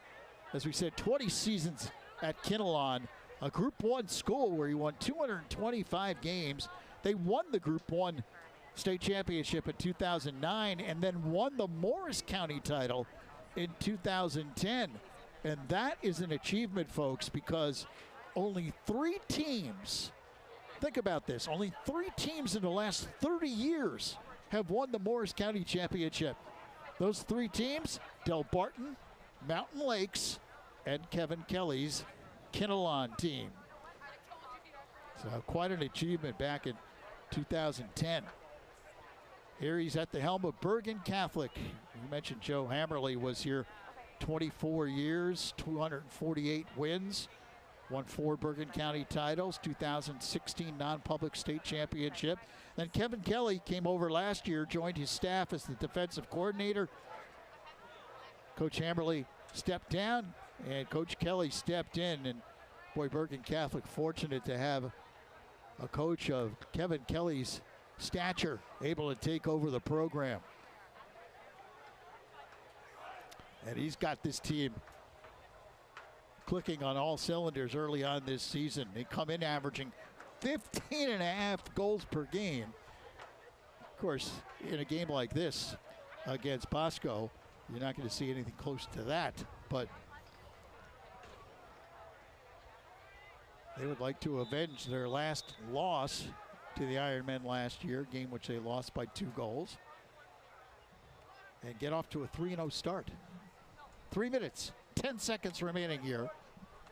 as we said, 20 seasons at Kinnelon, a Group 1 school where he won 225 games. They won the Group 1 state championship in 2009 and then won the Morris County title in 2010. And that is an achievement, folks, because only 3 teams, think about this, only 3 teams in the last 30 years have won the Morris County championship. Those 3 teams, Del Barton, Mountain Lakes, and Kevin Kelly's Kinnelon team. So quite an achievement back in 2010. Here he's at the helm of Bergen Catholic. You mentioned Joe Hammerly was here 24 years, 248 wins, won 4 Bergen County titles, 2016 non-public state championship. Then Kevin Kelly came over last year, joined his staff as the defensive coordinator. Coach Hammerly stepped down, and Coach Kelly stepped in, and boy, Bergen Catholic fortunate to have a coach of Kevin Kelly's stature able to take over the program. And he's got this team clicking on all cylinders early on this season. They come in averaging 15.5 goals per game. Of course, in a game like this against Bosco, you're not going to see anything close to that, but they would like to avenge their last loss to the Ironmen last year, game which they lost by 2 goals, and get off to a 3-0 start. 3 minutes, 10 seconds remaining here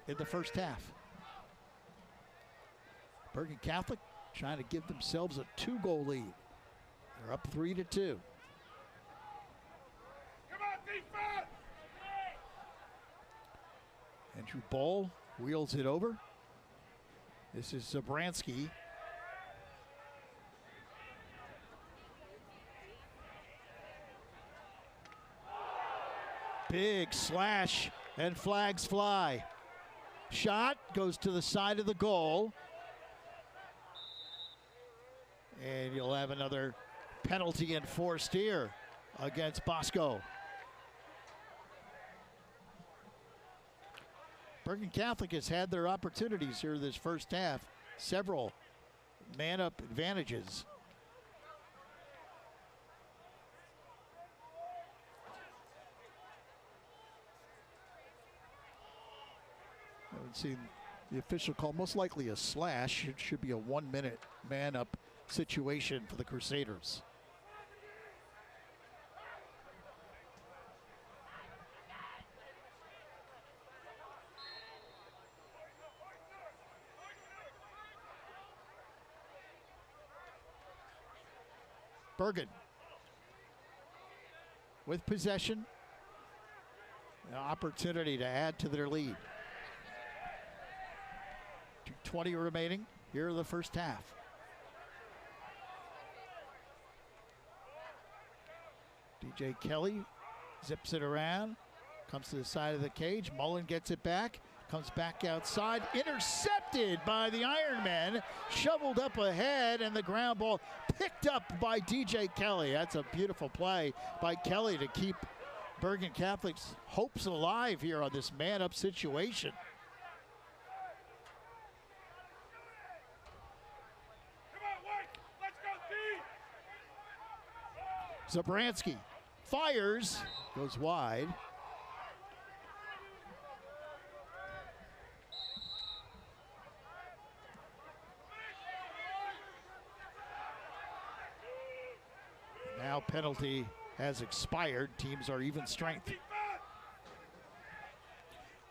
in the first half. Bergen Catholic trying to give themselves a 2-goal lead. They're up 3-2. Andrew Ball wheels it over. This is Zabransky. Big slash, and flags fly. Shot goes to the side of the goal. And you'll have another penalty enforced here against Bosco. Bergen Catholic has had their opportunities here this first half. Several man-up advantages. I haven't seen the official call. Most likely a slash. It should be a 1-minute man-up situation for the Crusaders. Bergen with possession, an opportunity to add to their lead. 2:20 remaining here in the first half. DJ Kelly zips it around, comes to the side of the cage. Mullen gets it back, comes back outside, intercepted by the Ironmen, shoveled up ahead, and the ground ball picked up by DJ Kelly. That's a beautiful play by Kelly to keep Bergen Catholic's hopes alive here on this man-up situation. Zabransky fires, goes wide. Now penalty has expired. Teams are even strength.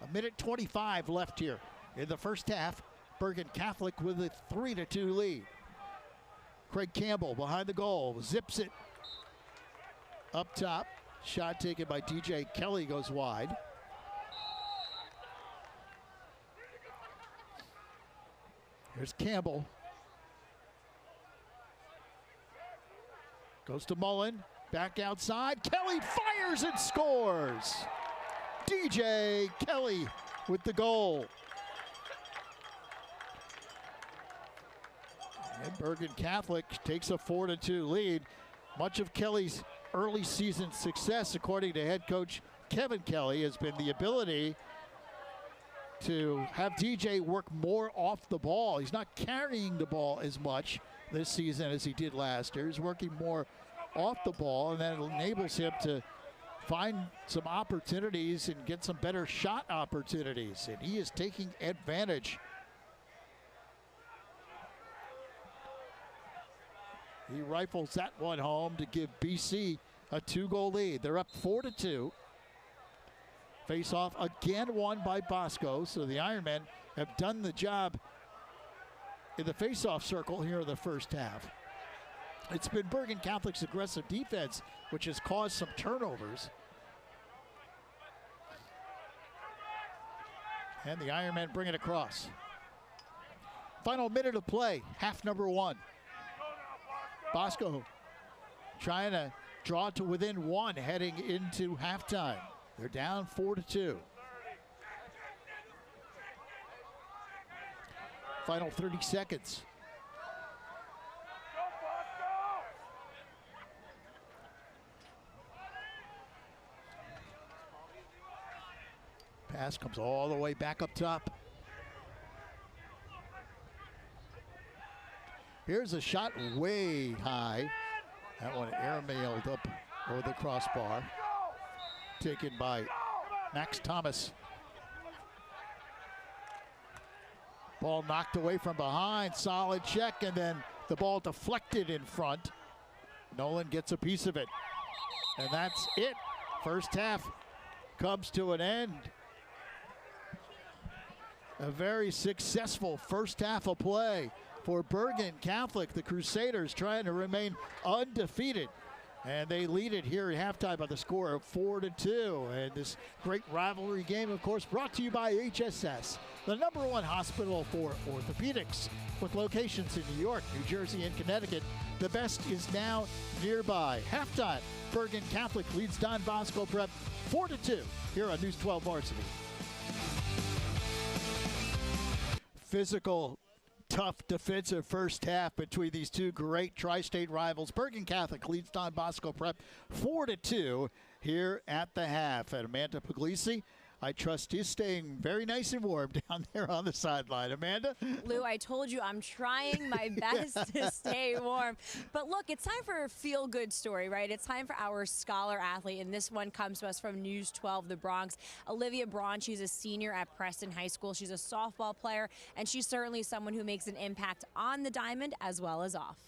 A minute 25 left here in the first half. Bergen Catholic with a 3-2 lead. Craig Campbell behind the goal, zips it up top. Shot taken by DJ Kelly, goes wide. Here's Campbell. Goes to Mullen, back outside. Kelly fires and scores. DJ Kelly with the goal. And Bergen Catholic takes a 4-2 lead. Much of Kelly's early season success, according to head coach Kevin Kelly, has been the ability to have DJ work more off the ball. He's not carrying the ball as much this season as he did last year. He's working more off the ball, and that enables him to find some opportunities and get some better shot opportunities, and he is taking advantage. He rifles that one home to give BC a 2-goal lead. They're up 4-2. Face-off again won by Bosco, so the Ironmen have done the job in the face-off circle here in the first half. It's been Bergen Catholic's aggressive defense which has caused some turnovers. And the Ironmen bring it across. Final minute of play, half number 1. Bosco trying to draw to within 1 heading into halftime. They're down 4-2. Final 30 seconds. Pass comes all the way back up top. Here's a shot way high. That one airmailed up over the crossbar. Taken by Max Thomas. Ball knocked away from behind. Solid check, and then the ball deflected in front. Nolan gets a piece of it. And that's it. First half comes to an end. A very successful first half of play for Bergen Catholic. The Crusaders trying to remain undefeated. And they lead it here at halftime by the score of 4-2. And this great rivalry game, of course, brought to you by HSS, the #1 hospital for orthopedics, with locations in New York, New Jersey, and Connecticut. The best is now nearby. Halftime, Bergen Catholic leads Don Bosco Prep 4-2 here on News 12 Varsity. Physical, tough defensive first half between these two great tri-state rivals. Bergen Catholic leads Don Bosco Prep 4-2 here at the half. And Amanda Puglisi, I trust, is staying very nice and warm down there on the sideline. Amanda? Lou, I told you I'm trying my best to stay warm. But look, it's time for a feel-good story, right? It's time for our scholar athlete, and this one comes to us from News 12, the Bronx. Olivia Braun, she's a senior at Preston High School. She's a softball player, and she's certainly someone who makes an impact on the diamond as well as off.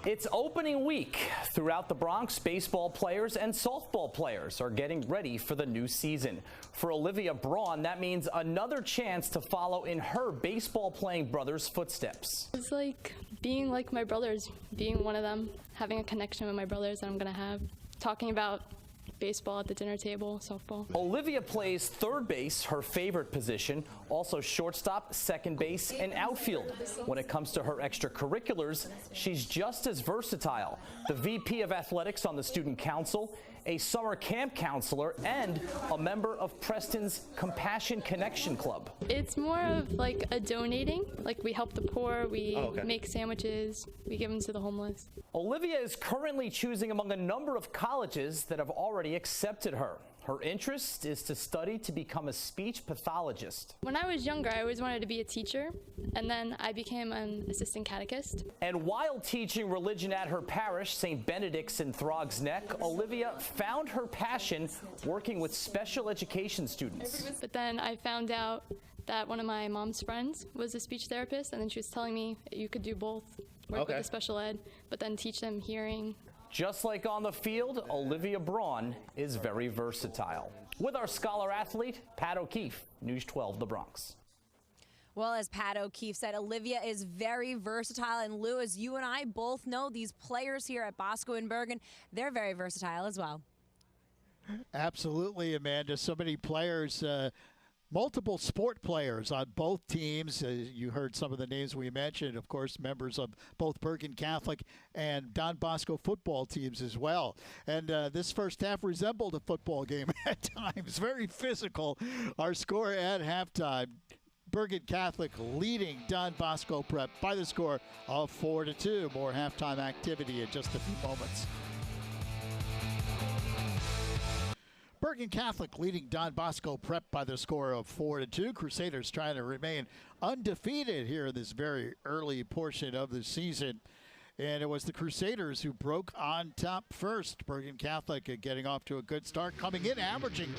It's opening week. Throughout the Bronx, baseball players and softball players are getting ready for the new season. For Olivia Braun, that means another chance to follow in her baseball-playing brother's footsteps. It's like being like my brothers, being one of them, having a connection with my brothers that I'm going to have, talking about baseball at the dinner table, softball. Olivia plays third base, her favorite position, also shortstop, second base, and outfield. When it comes to her extracurriculars, she's just as versatile. The VP of Athletics on the Student Council, a summer camp counselor, and a member of Preston's Compassion Connection Club. It's more of like a donating, like we help the poor, we make sandwiches, we give them to the homeless. Olivia is currently choosing among a number of colleges that have already accepted her. Her interest is to study to become a speech pathologist. When I was younger, I always wanted to be a teacher, and then I became an assistant catechist. And while teaching religion at her parish, St. Benedict's in Throgs Neck, Olivia found her passion working with special education students. But then I found out that one of my mom's friends was a speech therapist, and then she was telling me that you could do both, work with the special ed, but then teach them hearing. Just like on the field, Olivia Braun is very versatile. With our scholar athlete, Pat O'Keefe, News 12, The Bronx. Well, as Pat O'Keefe said, Olivia is very versatile. And Lou, as you and I both know, these players here at Bosco and Bergen, they're very versatile as well. Absolutely, Amanda. So many players, multiple sport players on both teams. You heard some of the names we mentioned, of course, members of both Bergen Catholic and Don Bosco football teams as well. And this first half resembled a football game at times, very physical. Our score at halftime, Bergen Catholic leading Don Bosco Prep by the score of 4-2. More halftime activity in just a few moments. Bergen Catholic leading Don Bosco Prep by the score of 4-2. Crusaders trying to remain undefeated here in this very early portion of the season. And it was the Crusaders who broke on top first. Bergen Catholic getting off to a good start, coming in averaging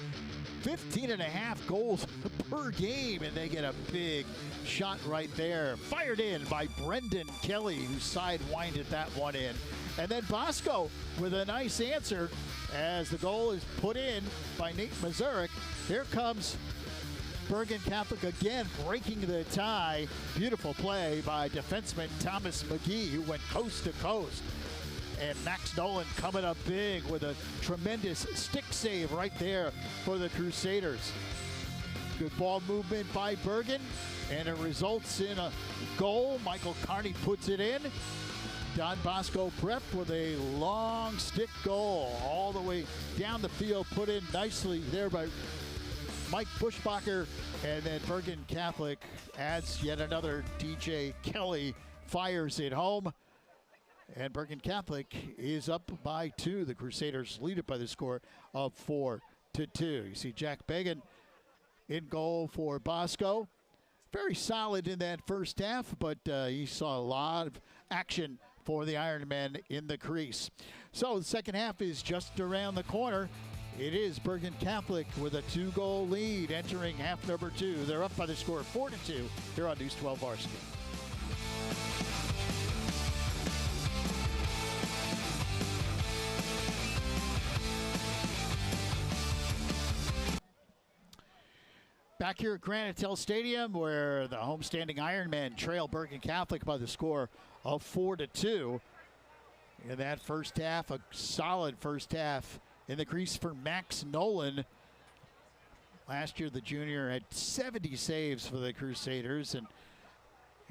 15.5 goals per game. And they get a big shot right there. Fired in by Brendan Kelly, who sidewinded that one in. And then Bosco with a nice answer as the goal is put in by Nate Mazurek. Here comes Bergen Catholic again, breaking the tie. Beautiful play by defenseman Thomas McGee, who went coast to coast. And Max Nolan coming up big with a tremendous stick save right there for the Crusaders. Good ball movement by Bergen, and it results in a goal. Michael Carney puts it in. Don Bosco Prep with a long stick goal all the way down the field, put in nicely there by Mike Buschbacher. And then Bergen Catholic adds yet another. DJ Kelly fires it home. And Bergen Catholic is up by 2. The Crusaders lead it by the score of 4-2. You see Jack Began in goal for Bosco. Very solid in that first half, but he saw a lot of action for the Ironmen in the crease. So the second half is just around the corner. It is Bergen Catholic with a 2-goal lead entering half number 2. They're up by the score of 4-2 here on News 12 Varsity. Back here at Granite Hill Stadium, where the homestanding Ironmen trail Bergen Catholic by the score of 4-2. In that first half, a solid first half in the crease for Max Nolan. Last year, the junior had 70 saves for the Crusaders, and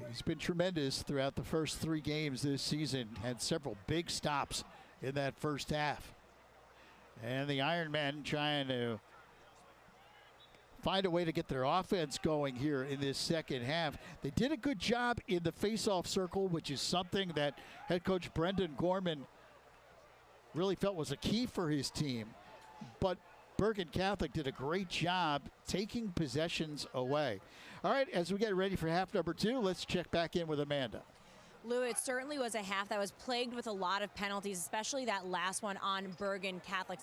he's been tremendous throughout the first 3 games this season. Had several big stops in that first half. And the Ironmen trying to find a way to get their offense going here in this second half. They did a good job in the face-off circle, which is something that head coach Brendan Gorman really felt was a key for his team. But Bergen Catholic did a great job taking possessions away. All right, as we get ready for half number 2, let's check back in with Amanda. Lou, it certainly was a half that was plagued with a lot of penalties, especially that last one on Bergen Catholic.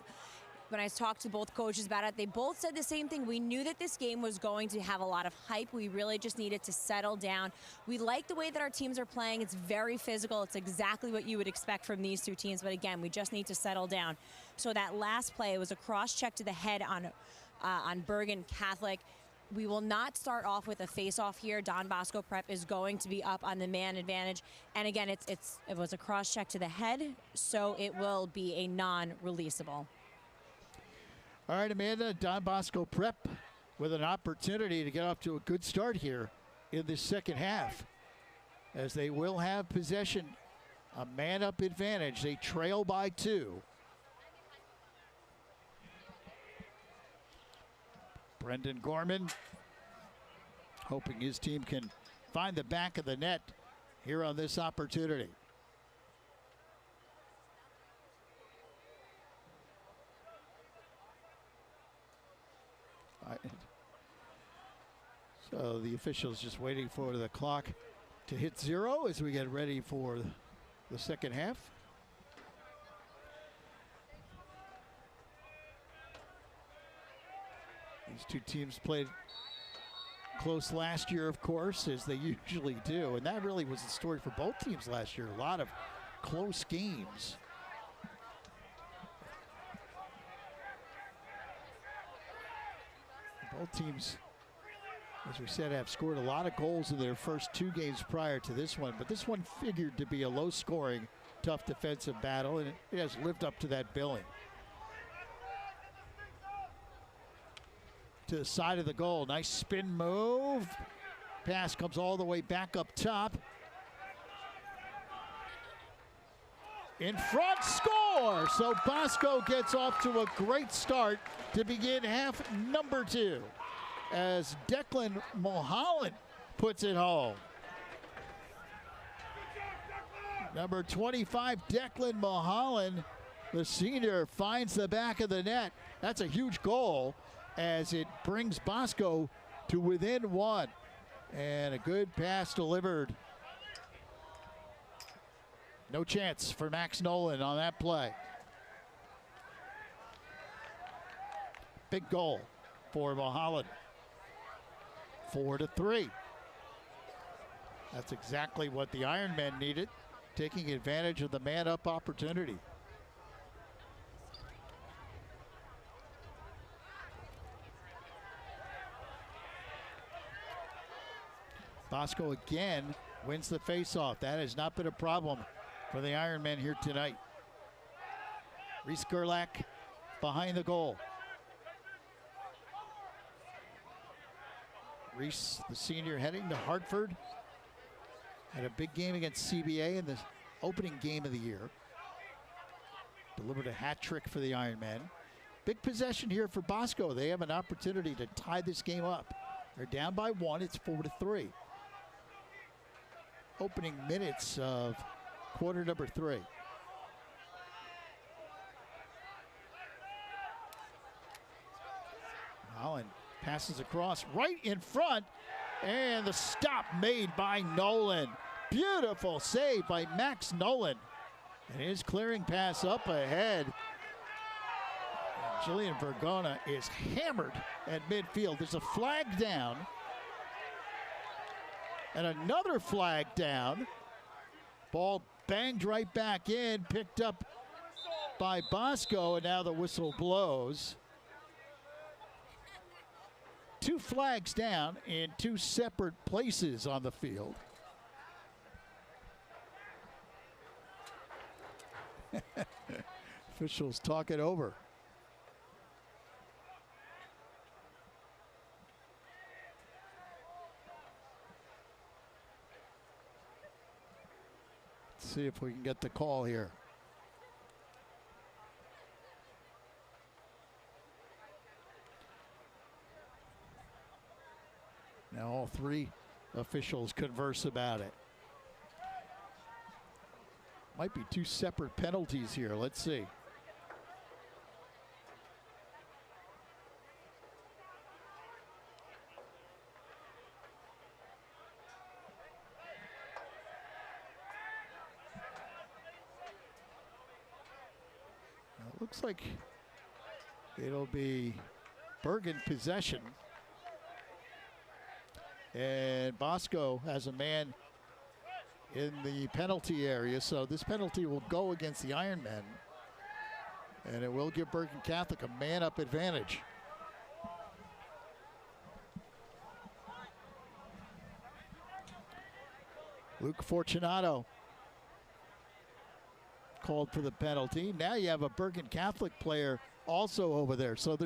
When I talked to both coaches about it, they both said the same thing. We knew that this game was going to have a lot of hype. We really just needed to settle down. We like the way that our teams are playing. It's very physical. It's exactly what you would expect from these 2 teams. But again, we just need to settle down. So that last play was a cross check to the head on Bergen Catholic. We will not start off with a face-off here. Don Bosco Prep is going to be up on the man advantage. And again, it was a cross check to the head, so it will be a non-releasable. All right, Amanda, Don Bosco Prep with an opportunity to get off to a good start here in the second half, as they will have possession, a man-up advantage. They trail by 2. Brendan Gorman hoping his team can find the back of the net here on this opportunity. So the officials just waiting for the clock to hit 0 as we get ready for the second half. These two teams played close last year, of course, as they usually do. And that really was the story for both teams last year. A lot of close games. Both teams, as we said, have scored a lot of goals in their first 2 games prior to this one. But this one figured to be a low-scoring, tough defensive battle, and it has lived up to that billing. To the side of the goal. Nice spin move. Pass comes all the way back up top. In front, score! So Bosco gets off to a great start to begin half number 2 as Declan Mulholland puts it home. Number 25, Declan Mulholland, the senior, finds the back of the net. That's a huge goal as it brings Bosco to within 1. And a good pass delivered. No chance for Max Nolan on that play. Big goal for Mulholland. 4-3. That's exactly what the Ironmen needed, taking advantage of the man-up opportunity. Bosco again wins the faceoff. That has not been a problem for the Ironmen here tonight. Reese Gerlach behind the goal. Reese, the senior, heading to Hartford. Had a big game against CBA in the opening game of the year. Delivered a hat trick for the Ironmen. Big possession here for Bosco. They have an opportunity to tie this game up. They're down by 1. It's 4-3. Opening minutes of quarter number 3. Holland passes across right in front, and the stop made by Nolan. Beautiful save by Max Nolan. And his clearing pass up ahead. Jillian Vergona is hammered at midfield. There's a flag down. And another flag down. Ball banged right back in, picked up by Bosco, and now the whistle blows. 2 flags down in 2 separate places on the field. Officials talk it over. Let's see if we can get the call here. Now all 3 officials converse about it. Might be 2 separate penalties here. Let's see. Now it looks like it'll be Bergen possession. And Bosco has a man in the penalty area, so this penalty will go against the Ironmen, and it will give Bergen Catholic a man-up advantage. Luke Fortunato called for the penalty. Now you have a Bergen Catholic player also over there, so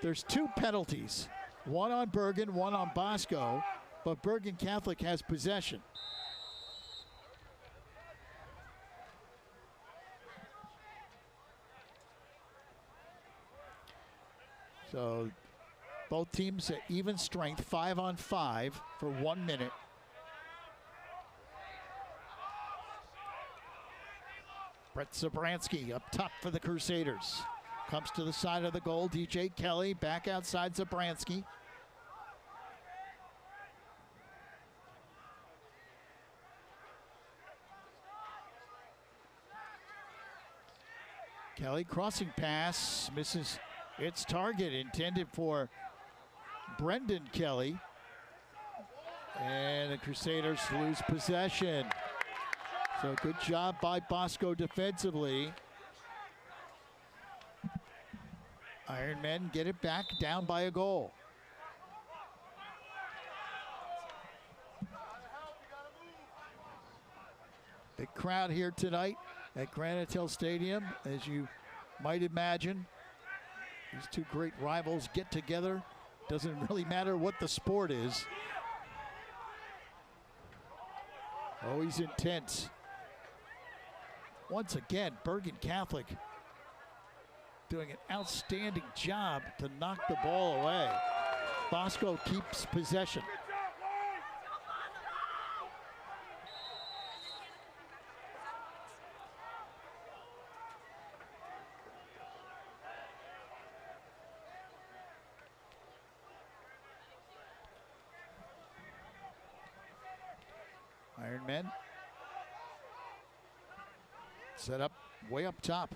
there's 2 penalties. One on Bergen, one on Bosco, but Bergen Catholic has possession. So both teams at even strength, 5-on-5 for 1 minute. Brett Zabransky up top for the Crusaders. Comes to the side of the goal. DJ Kelly back outside Zabransky. Kelly crossing pass, misses its target, intended for Brendan Kelly. And the Crusaders lose possession. So good job by Bosco defensively. Ironmen get it back, down by a goal. Big crowd here tonight at Granite Hill Stadium, as you might imagine. These two great rivals get together. Doesn't really matter what the sport is. Always intense. Once again, Bergen Catholic doing an outstanding job to knock the ball away. Bosco keeps possession. Ironmen set up way up top.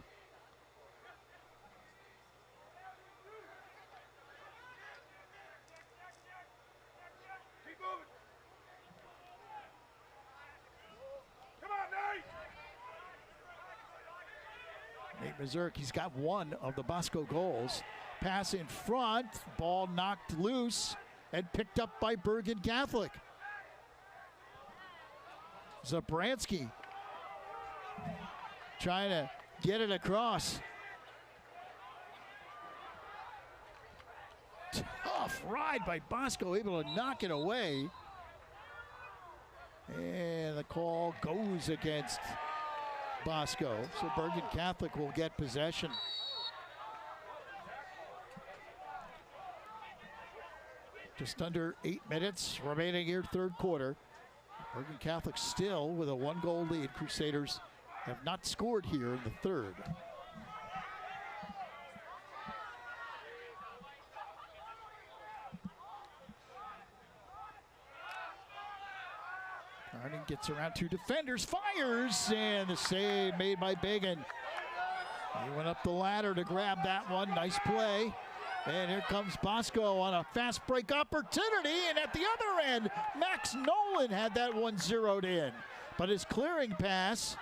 Nate Mazurk, he's got one of the Bosco goals. Pass in front, ball knocked loose and picked up by Bergen Catholic. Zabransky trying to get it across. Tough ride by Bosco, able to knock it away. And the call goes against Bosco. So Bergen Catholic will get possession. Just under 8 minutes remaining here, third quarter. Bergen Catholic still with a 1-goal lead. Crusaders have not scored here in the third. Harding gets around two defenders, fires, and the save made by Bergen. He went up the ladder to grab that one. Nice play. And here comes Bosco on a fast break opportunity, and at the other end, Max Nolan had that one zeroed in. But his clearing pass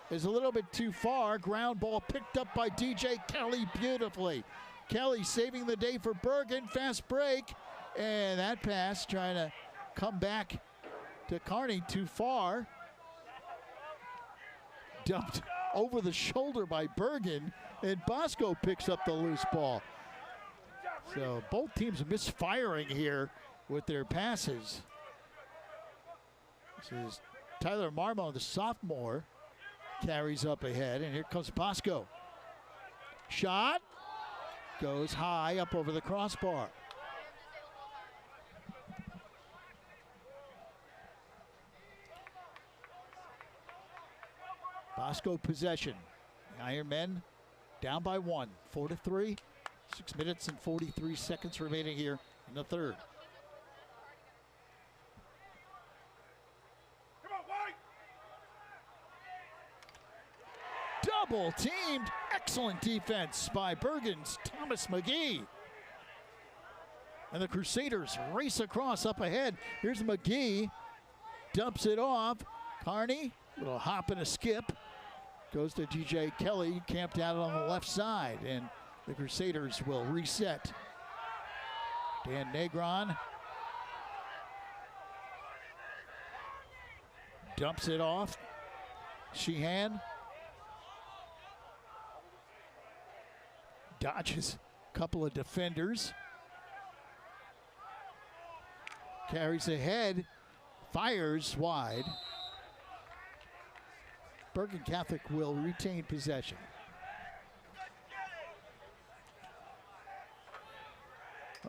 is a little bit too far. Ground ball picked up by DJ Kelly beautifully. Kelly saving the day for Bergen, fast break, and that pass trying to come back to Carney too far. Dumped over the shoulder by Bergen, and Bosco picks up the loose ball. So both teams misfiring here with their passes. This is Tyler Marmo, the sophomore, carries up ahead, and here comes Bosco. Shot goes high up over the crossbar. Bosco possession. Ironmen down by 1, 4-3. 6 minutes and 43 seconds remaining here in the third. Come on, White. Double teamed. Excellent defense by Bergen's Thomas McGee. And the Crusaders race across up ahead. Here's McGee. Dumps it off. Carney, little hop and a skip. Goes to DJ Kelly, camped out on the left side. And the Crusaders will reset. Dan Negron dumps it off. Sheehan dodges a couple of defenders. Carries ahead, fires wide. Bergen Catholic will retain possession.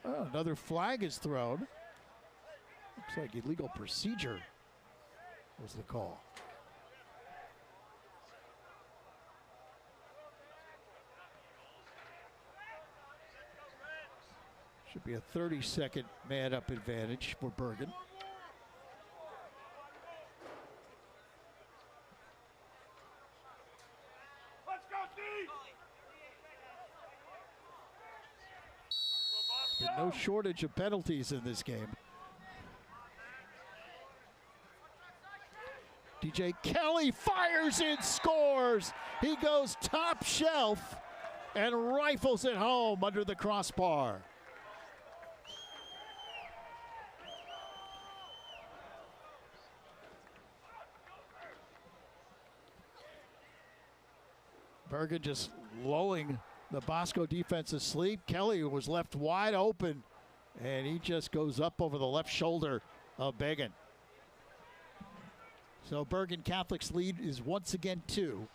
Oh, another flag is thrown. Looks like illegal procedure was the call. Should be a 30-second man-up advantage for Bergen. Let's go, D. Been no shortage of penalties in this game. DJ Kelly fires and scores. He goes top shelf and rifles it home under the crossbar. Bergen just lulling the Bosco defense asleep. Kelly was left wide open, and he just goes up over the left shoulder of Bergen. So Bergen Catholic's lead is once again 2.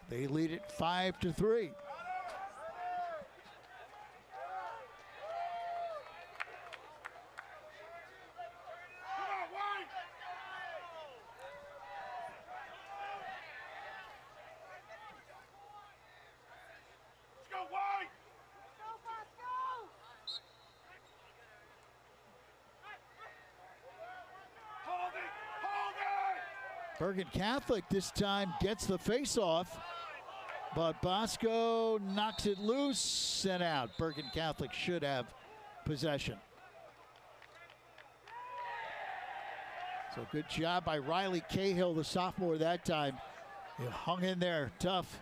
They lead it 5-3. Bergen Catholic this time gets the face-off, but Bosco knocks it loose and out. Bergen Catholic should have possession. So good job by Riley Cahill, the sophomore that time. He hung in there tough.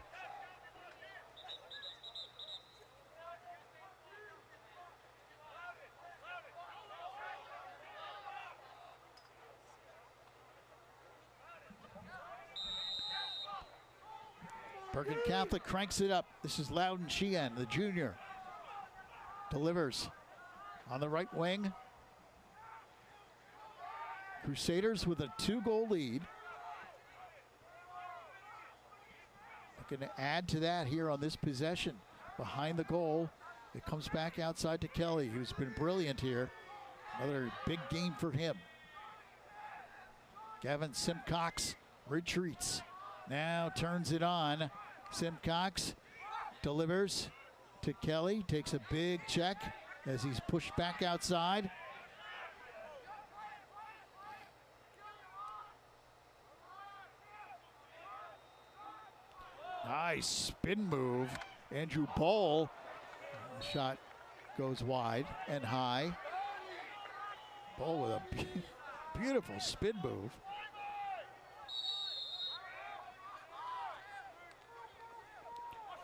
Bergen Catholic cranks it up. This is Loudon Sheehan, the junior. Delivers on the right wing. Crusaders with a 2-goal lead. Looking to add to that here on this possession. Behind the goal, it comes back outside to Kelly, who's been brilliant here. Another big game for him. Gavin Simcox retreats. Now turns it on. Simcox delivers to Kelly. Takes a big check as he's pushed back outside. Nice spin move. Andrew Bowl. Shot goes wide and high. Bowl with a beautiful spin move.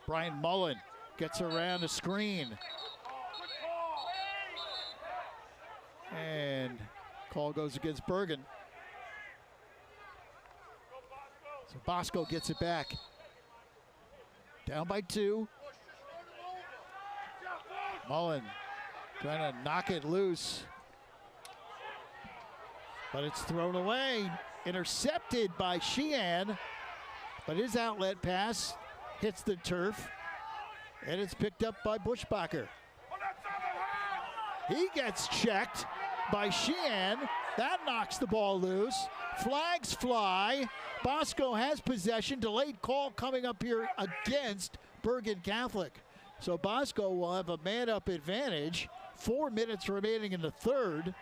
Brian Mullen gets around a screen. And call goes against Bergen. So Bosco gets it back. Down by 2. Mullen trying to knock it loose. But it's thrown away. Intercepted by Sheehan. But his outlet pass hits the turf, and it's picked up by Buschbacher. He gets checked by Sheehan. That knocks the ball loose. Flags fly. Bosco has possession. Delayed call coming up here against Bergen Catholic. So Bosco will have a man-up advantage. 4 minutes remaining in the third.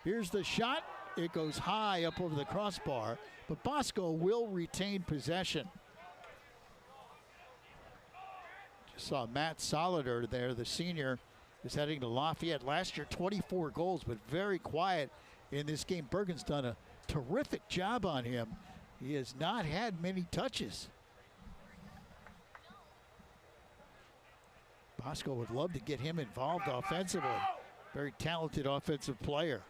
Here's the shot. It goes high up over the crossbar, but Bosco will retain possession. Just saw Matt Solider there, the senior, is heading to Lafayette. Last year, 24 goals, but very quiet in this game. Bergen's done a terrific job on him. He has not had many touches. Bosco would love to get him involved offensively. Very talented offensive player.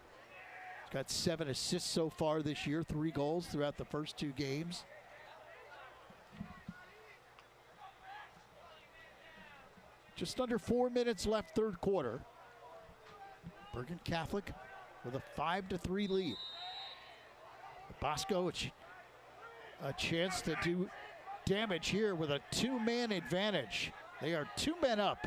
Got 7 assists so far this year, 3 goals throughout the first 2 games. Just under 4 minutes left, third quarter. Bergen Catholic with a 5-3 lead. Bosco a chance to do damage here with a 2-man advantage. They are 2 men up.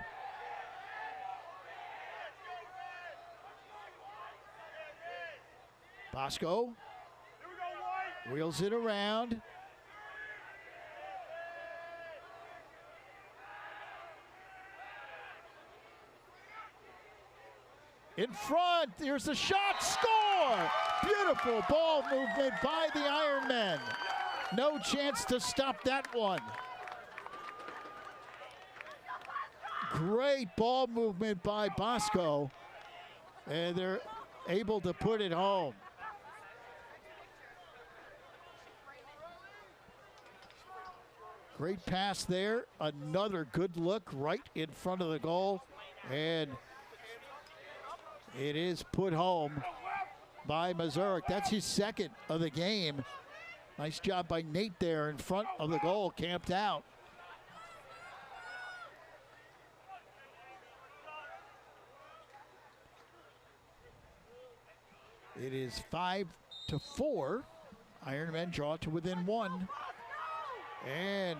Bosco wheels it around. In front, here's the shot, score! Beautiful ball movement by the Ironmen. No chance to stop that one. Great ball movement by Bosco, and they're able to put it home. Great pass there. Another good look right in front of the goal, and it is put home by Mazurek. That's his second of the game. Nice job by Nate there in front of the goal, camped out. It is 5-4. Ironmen draw to within 1. And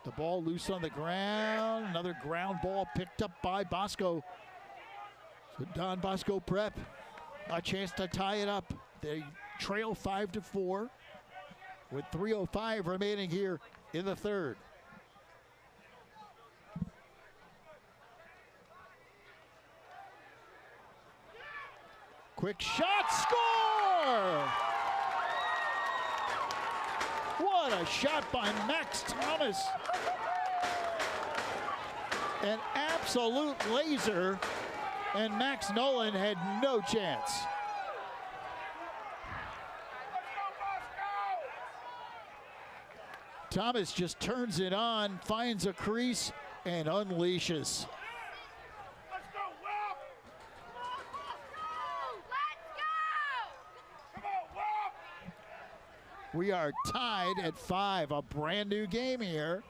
the ball loose on the ground. Another ground ball picked up by Bosco. So Don Bosco Prep, a chance to tie it up. They trail 5-4 with 3:05 remaining here in the third. Quick shot, score! What a shot by Max Thomas. An absolute laser, and Max Nolan had no chance. Thomas just turns it on, finds a crease, and unleashes. We are tied at 5, a brand new game here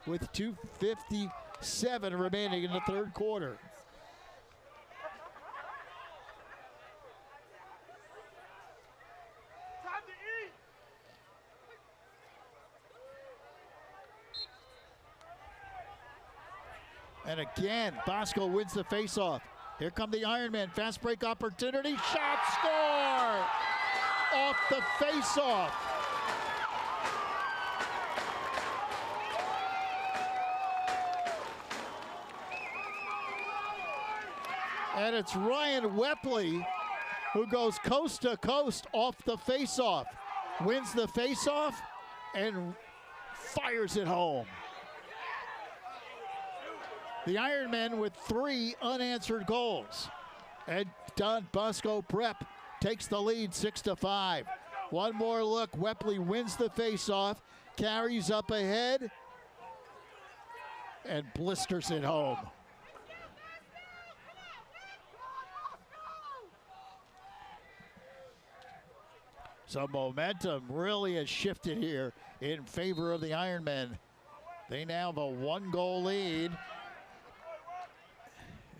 with 2:57 remaining in the third quarter. Time to eat. And again, Bosco wins the faceoff. Here come the Ironmen, fast break opportunity, shot, score! Off the faceoff. And it's Ryan Wepley who goes coast to coast off the faceoff, wins the faceoff, and fires it home. The Ironmen with 3 unanswered goals. And Don Bosco Prep takes the lead 6-5. One more look, Wepley wins the faceoff, carries up ahead, and blisters it home. So momentum really has shifted here in favor of the Ironmen. They now have a 1-goal lead,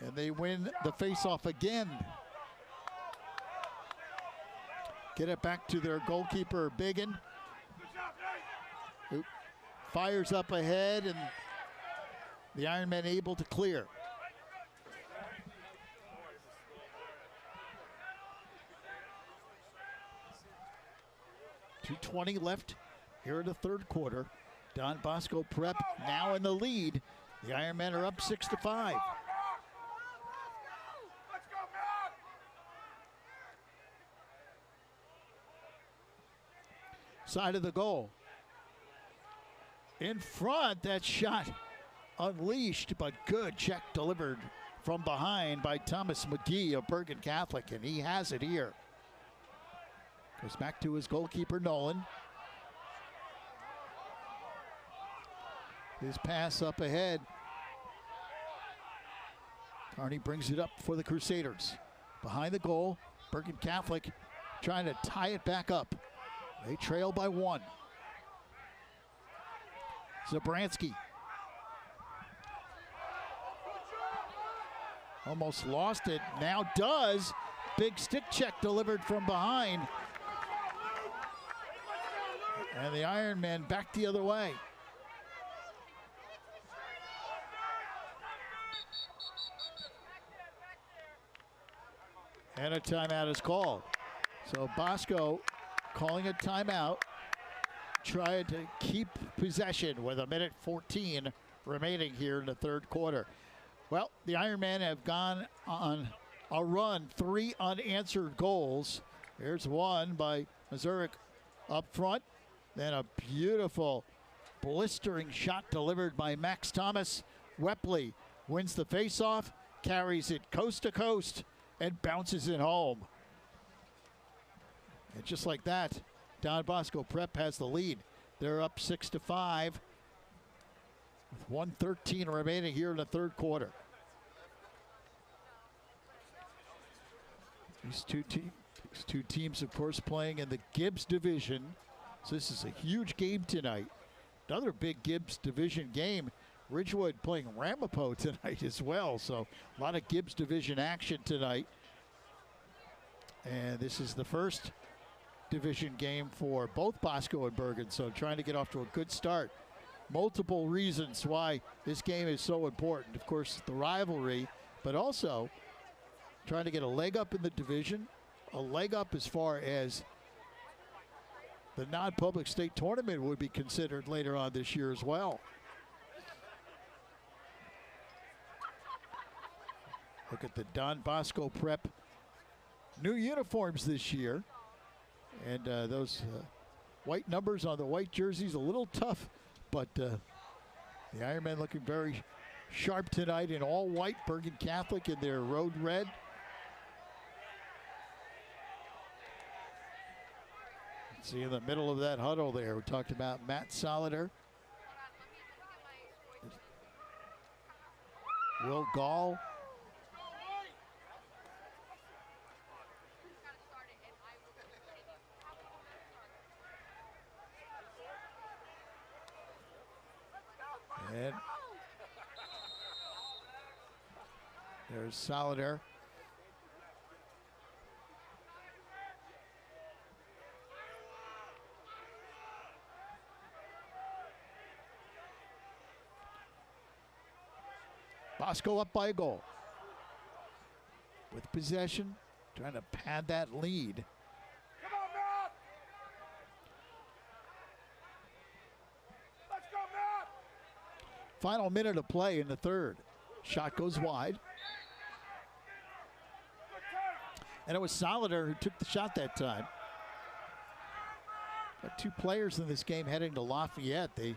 and they win the faceoff again. Get it back to their goalkeeper, Biggin, who fires up ahead, and the Ironmen able to clear. .220 left here in the third quarter. Don Bosco Prep now in the lead. The Ironmen are up 6-5. Side of the goal. In front, that shot unleashed, but good check delivered from behind by Thomas McGee of Bergen Catholic, and he has it here. Goes back to his goalkeeper, Nolan. His pass up ahead. Carney brings it up for the Crusaders. Behind the goal, Bergen Catholic trying to tie it back up. They trail by 1. Zabransky. Almost lost it, now does. Big stick check delivered from behind. And the Ironmen back the other way. And a timeout is called. So Bosco calling a timeout, trying to keep possession with 1:14 remaining here in the third quarter. Well, the Ironmen have gone on a run, 3 unanswered goals. Here's one by Mazurek up front. Then a beautiful blistering shot delivered by Max Thomas. Wepley wins the faceoff, carries it coast to coast, and bounces it home. And just like that, Don Bosco Prep has the lead. They're up 6-5 with 1:13 remaining here in the third quarter. These two teams, of course, playing in the Gibbs division. So this is a huge game tonight. Another big Gibbs division game. Ridgewood playing Ramapo tonight as well. So a lot of Gibbs division action tonight. And this is the first division game for both Bosco and Bergen. So trying to get off to a good start. Multiple reasons why this game is so important. Of course, the rivalry, but also trying to get a leg up in the division, a leg up as far as the non-public state tournament would be considered later on this year as well. Look at the Don Bosco Prep new uniforms this year. And those white numbers on the white jerseys, a little tough, but the Ironmen looking very sharp tonight in all white. Bergen Catholic in their road red. See in the middle of that huddle there, we talked about Matt Solider, Will Gall, and there's Solider. Bosco up by a goal. With possession, trying to pad that lead. Come on, Matt! Let's go, Matt! Final minute of play in the third. Shot goes wide. And it was Solider who took the shot that time. Got two players in this game heading to Lafayette. The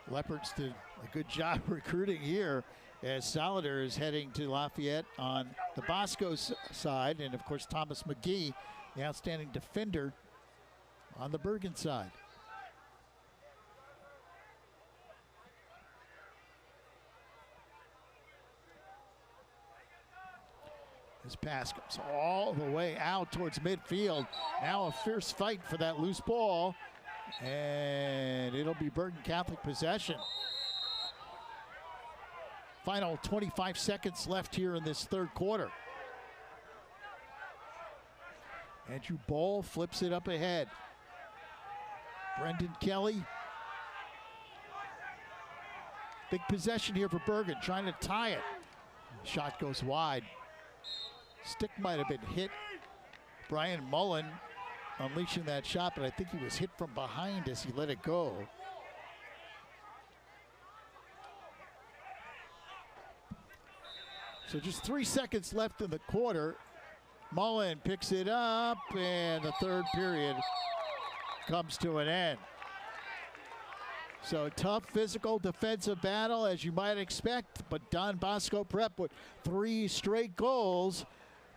Leopards did a good job recruiting here, as Solider is heading to Lafayette on the Bosco side, and of course Thomas McGee, the outstanding defender, on the Bergen side. This pass comes all the way out towards midfield. Now a fierce fight for that loose ball, and it'll be Bergen Catholic possession. Final 25 seconds left here in this third quarter. Andrew Boll flips it up ahead. Brendan Kelly. Big possession here for Bergen, trying to tie it. Shot goes wide. Stick might have been hit. Brian Mullen unleashing that shot, but I think he was hit from behind as he let it go. So just 3 seconds left in the quarter. Mullen picks it up, and the third period comes to an end. So tough physical defensive battle, as you might expect, but Don Bosco Prep with 3 straight goals.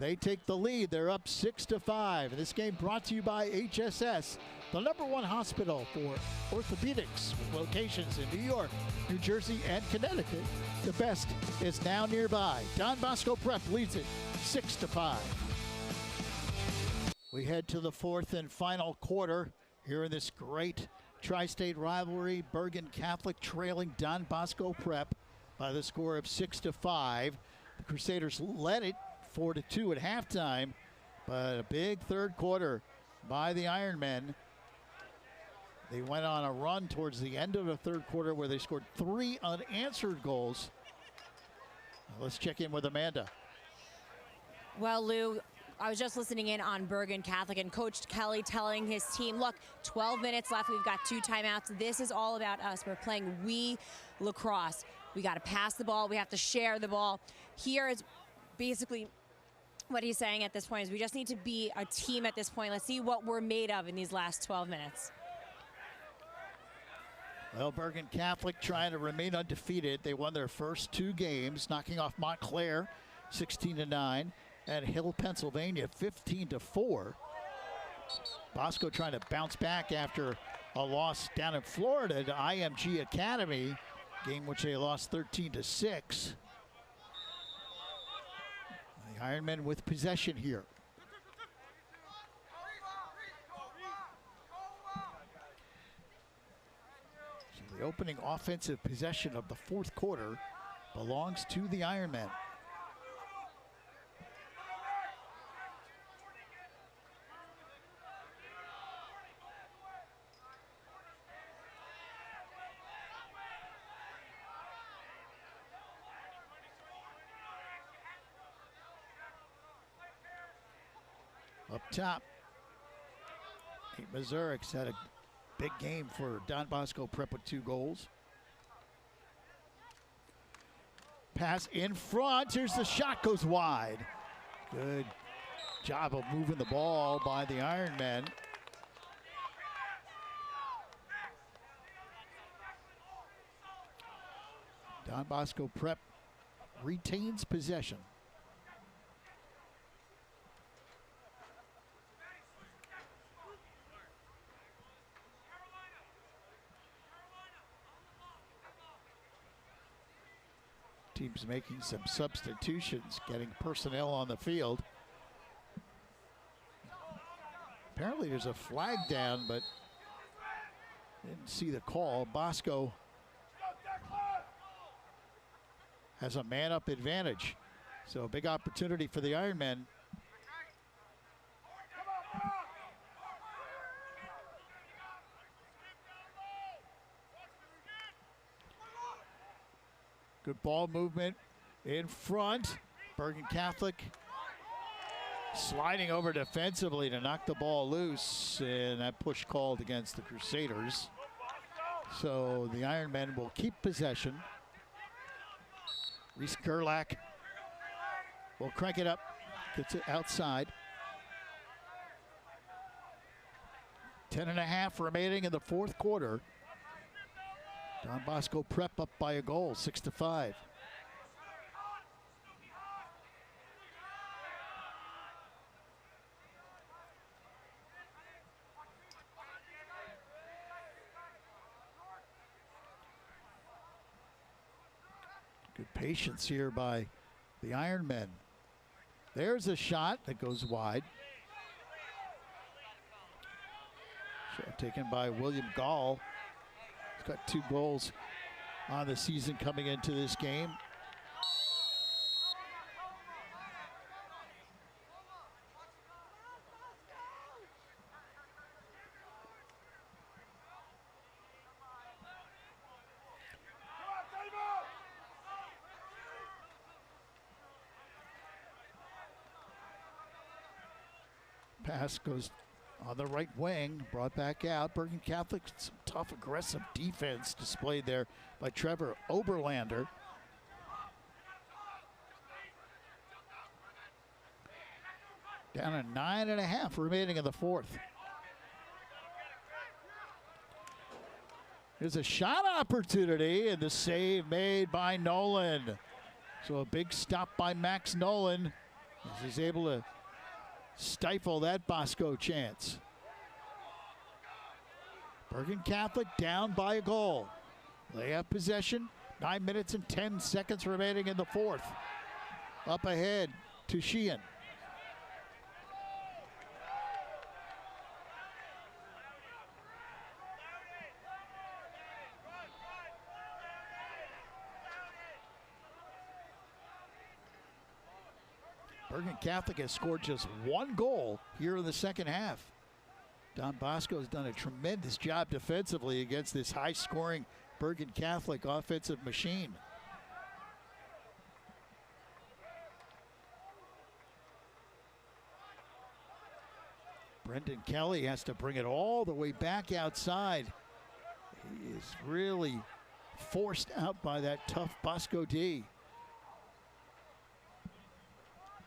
They take the lead. They're up 6-5. This game brought to you by HSS, the #1 hospital for orthopedics, with locations in New York, New Jersey, and Connecticut. The best is now nearby. Don Bosco Prep leads it 6-5. We head to the fourth and final quarter here in this great tri-state rivalry. Bergen Catholic trailing Don Bosco Prep by the score of 6-5. The Crusaders led it 4-2 at halftime, but a big third quarter by the Ironmen. They went on a run towards the end of the third quarter where they scored 3 unanswered goals. Let's check in with Amanda. Well, Lou, I was just listening in on Bergen Catholic and Coach Kelly telling his team, look, 12 minutes left. We've got 2 timeouts. This is all about us. We're playing lacrosse. We got to pass the ball. We have to share the ball. Here is basically what he's saying at this point is we just need to be a team at this point. Let's see what we're made of in these last 12 minutes. Well, Bergen Catholic trying to remain undefeated. They won their first 2 games, knocking off Montclair 16-9 and Hill, Pennsylvania 15-4. Bosco trying to bounce back after a loss down in Florida to IMG Academy, game which they lost 13-6. The Ironmen with possession here. So the opening offensive possession of the 4th quarter belongs to the Ironmen. Up top, Nate Mazurik's had a big game for Don Bosco Prep with 2 goals. Pass in front, here's the shot, goes wide. Good job of moving the ball by the Ironmen. Don Bosco Prep retains possession. Teams making some substitutions, getting personnel on the field. Apparently there's a flag down, but didn't see the call. Bosco has a man-up advantage. So a big opportunity for the Ironmen. Good ball movement in front. Bergen Catholic sliding over defensively to knock the ball loose, and that push called against the Crusaders. So the Ironmen will keep possession. Reese Gerlach will crank it up, gets it outside. 10.5 remaining in the 4th quarter. Don Bosco Prep up by a goal, 6-5. Good patience here by the Ironmen. There's a shot that goes wide. Shot taken by William Gall. He's got 2 goals on the season coming into this game. Pass goes on the right wing, brought back out. Bergen Catholic, some tough, aggressive defense displayed there by Trevor Oberlander. Down to 9.5 remaining in the 4th. There's a shot opportunity, and the save made by Nolan. So a big stop by Max Nolan as he's able to stifle that Bosco chance. Bergen Catholic down by a goal. They have possession. 9 minutes and 10 seconds remaining in the 4th. Up ahead to Sheehan. Bergen Catholic has scored just 1 goal here in the 2nd half. Don Bosco has done a tremendous job defensively against this high-scoring Bergen Catholic offensive machine. Brendan Kelly has to bring it all the way back outside. He is really forced out by that tough Bosco D.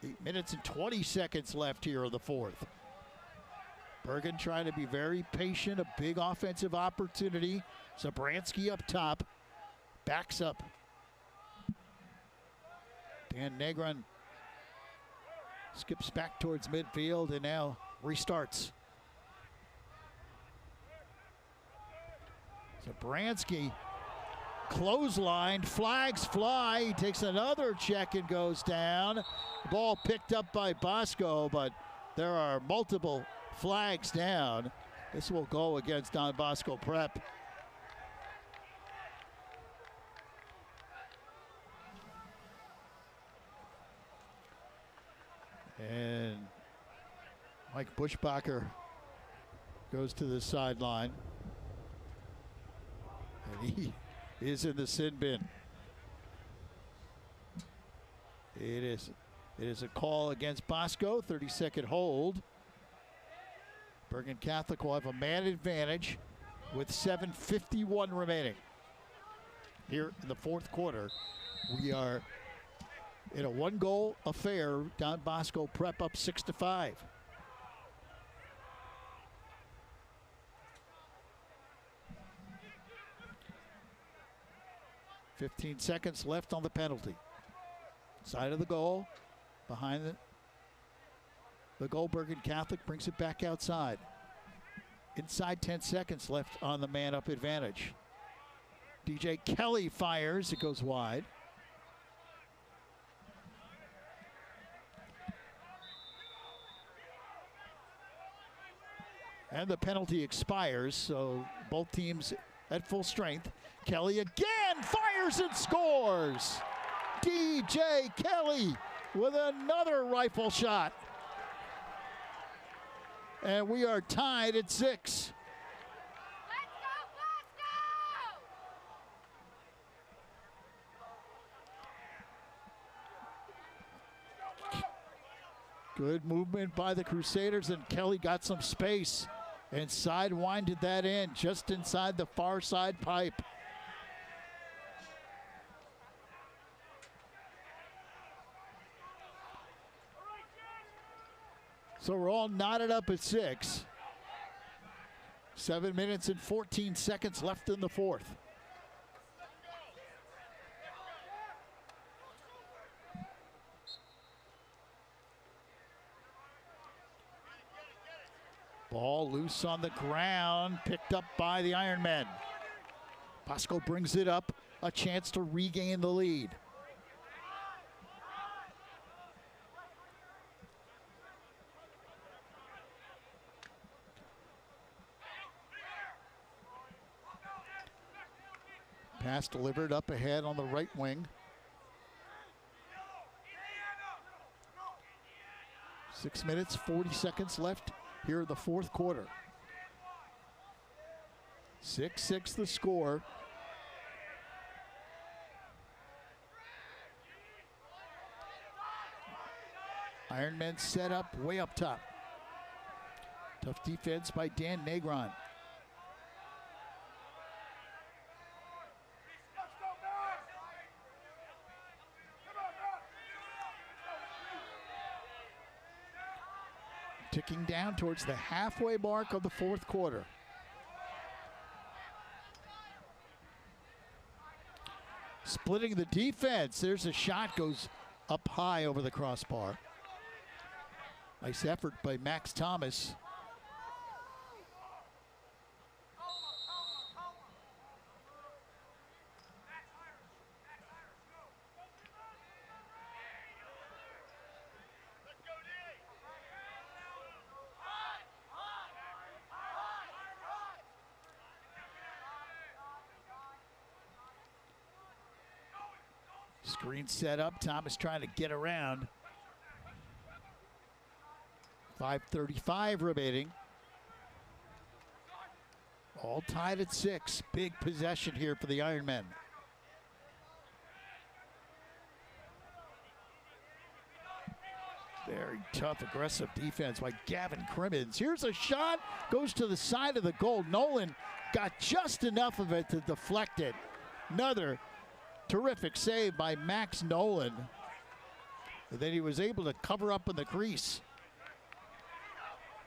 8 minutes and 20 seconds left here of the 4th. Bergen trying to be very patient, a big offensive opportunity. Zabransky up top, backs up. Dan Negron skips back towards midfield and now restarts. Zabransky clotheslined, flags fly, he takes another check and goes down. The ball picked up by Bosco, but there are multiple flags down. This will go against Don Bosco Prep. And Mike Buschbacher goes to the sideline. And he is in the sin bin. It is a call against Bosco, 30-second hold. Bergen Catholic will have a man advantage with 7:51 remaining. Here in the fourth quarter, we are in a one-goal affair. Don Bosco Prep up 6-5. .15 seconds left on the penalty. Side of the goal, behind the goal, Bergen Catholic brings it back outside. Inside 10 seconds left on the man-up advantage. DJ Kelly fires, it goes wide. And the penalty expires, so both teams at full strength. Kelly again fires and scores. DJ Kelly with another rifle shot. And we are tied at 6. Good movement by the Crusaders, and Kelly got some space and sidewinded that in just inside the far side pipe. So we're all knotted up at 6. 7 minutes and 14 seconds left in the fourth. Ball loose on the ground, picked up by the Ironmen. Bosco brings it up, a chance to regain the lead. Pass delivered up ahead on the right wing. 6 minutes, 40 seconds left here in the fourth quarter. 6-6 the score. Ironmen set up way up top. Tough defense by Dan Negron. Ticking down towards the halfway mark of the fourth quarter. Splitting the defense. There's a shot, goes up high over the crossbar. Nice effort by Max Thomas. Screen set up, Thomas trying to get around. 5:35 remaining. All tied at 6. Big possession here for the Ironmen. Very tough, aggressive defense by Gavin Crimmins. Here's a shot, goes to the side of the goal. Nolan got just enough of it to deflect it. Another terrific save by Max Nolan. And then he was able to cover up in the crease.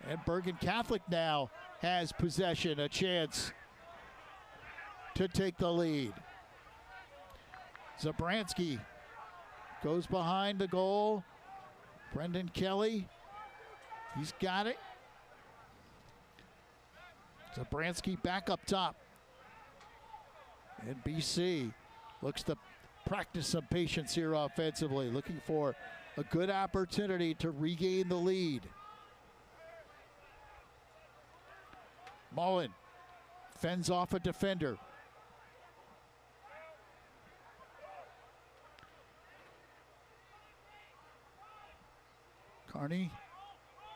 And Bergen Catholic now has possession, a chance to take the lead. Zabransky goes behind the goal. Brendan Kelly, he's got it. Zabransky back up top. And BC looks to practice some patience here offensively, looking for a good opportunity to regain the lead. Mullen fends off a defender. Carney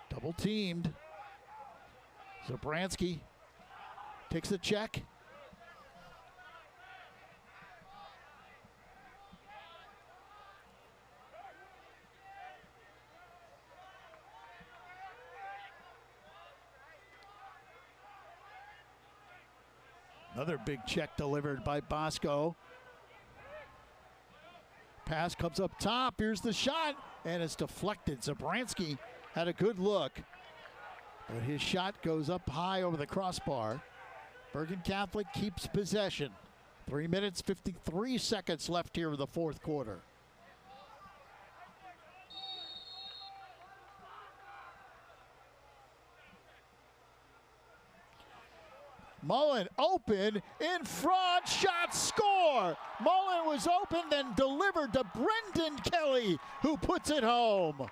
double teamed. Zabransky takes the check. Another big check delivered by Bosco. Pass comes up top. Here's the shot, and it's deflected. Zabransky had a good look, but his shot goes up high over the crossbar. Bergen Catholic keeps possession. 3 minutes, 53 seconds left here in the fourth quarter. Mullen open, in front, shot, score! Mullen was open, then delivered to Brendan Kelly, who puts it home.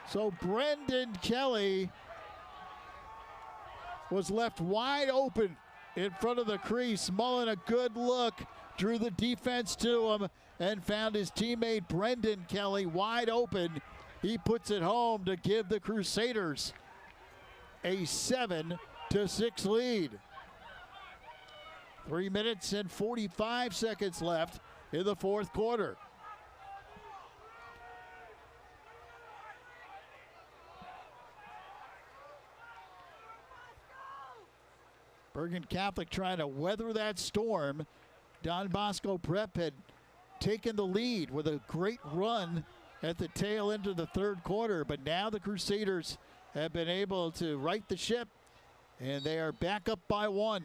So Brendan Kelly was left wide open in front of the crease. Mullen, a good look, drew the defense to him and found his teammate Brendan Kelly wide open. He puts it home to give the Crusaders a 7-6 lead. 3 minutes and 45 seconds left in the fourth quarter. Bergen Catholic trying to weather that storm. Don Bosco Prep had taken the lead with a great run at the tail end of the third quarter, but now the Crusaders have been able to right the ship, and they are back up by 1.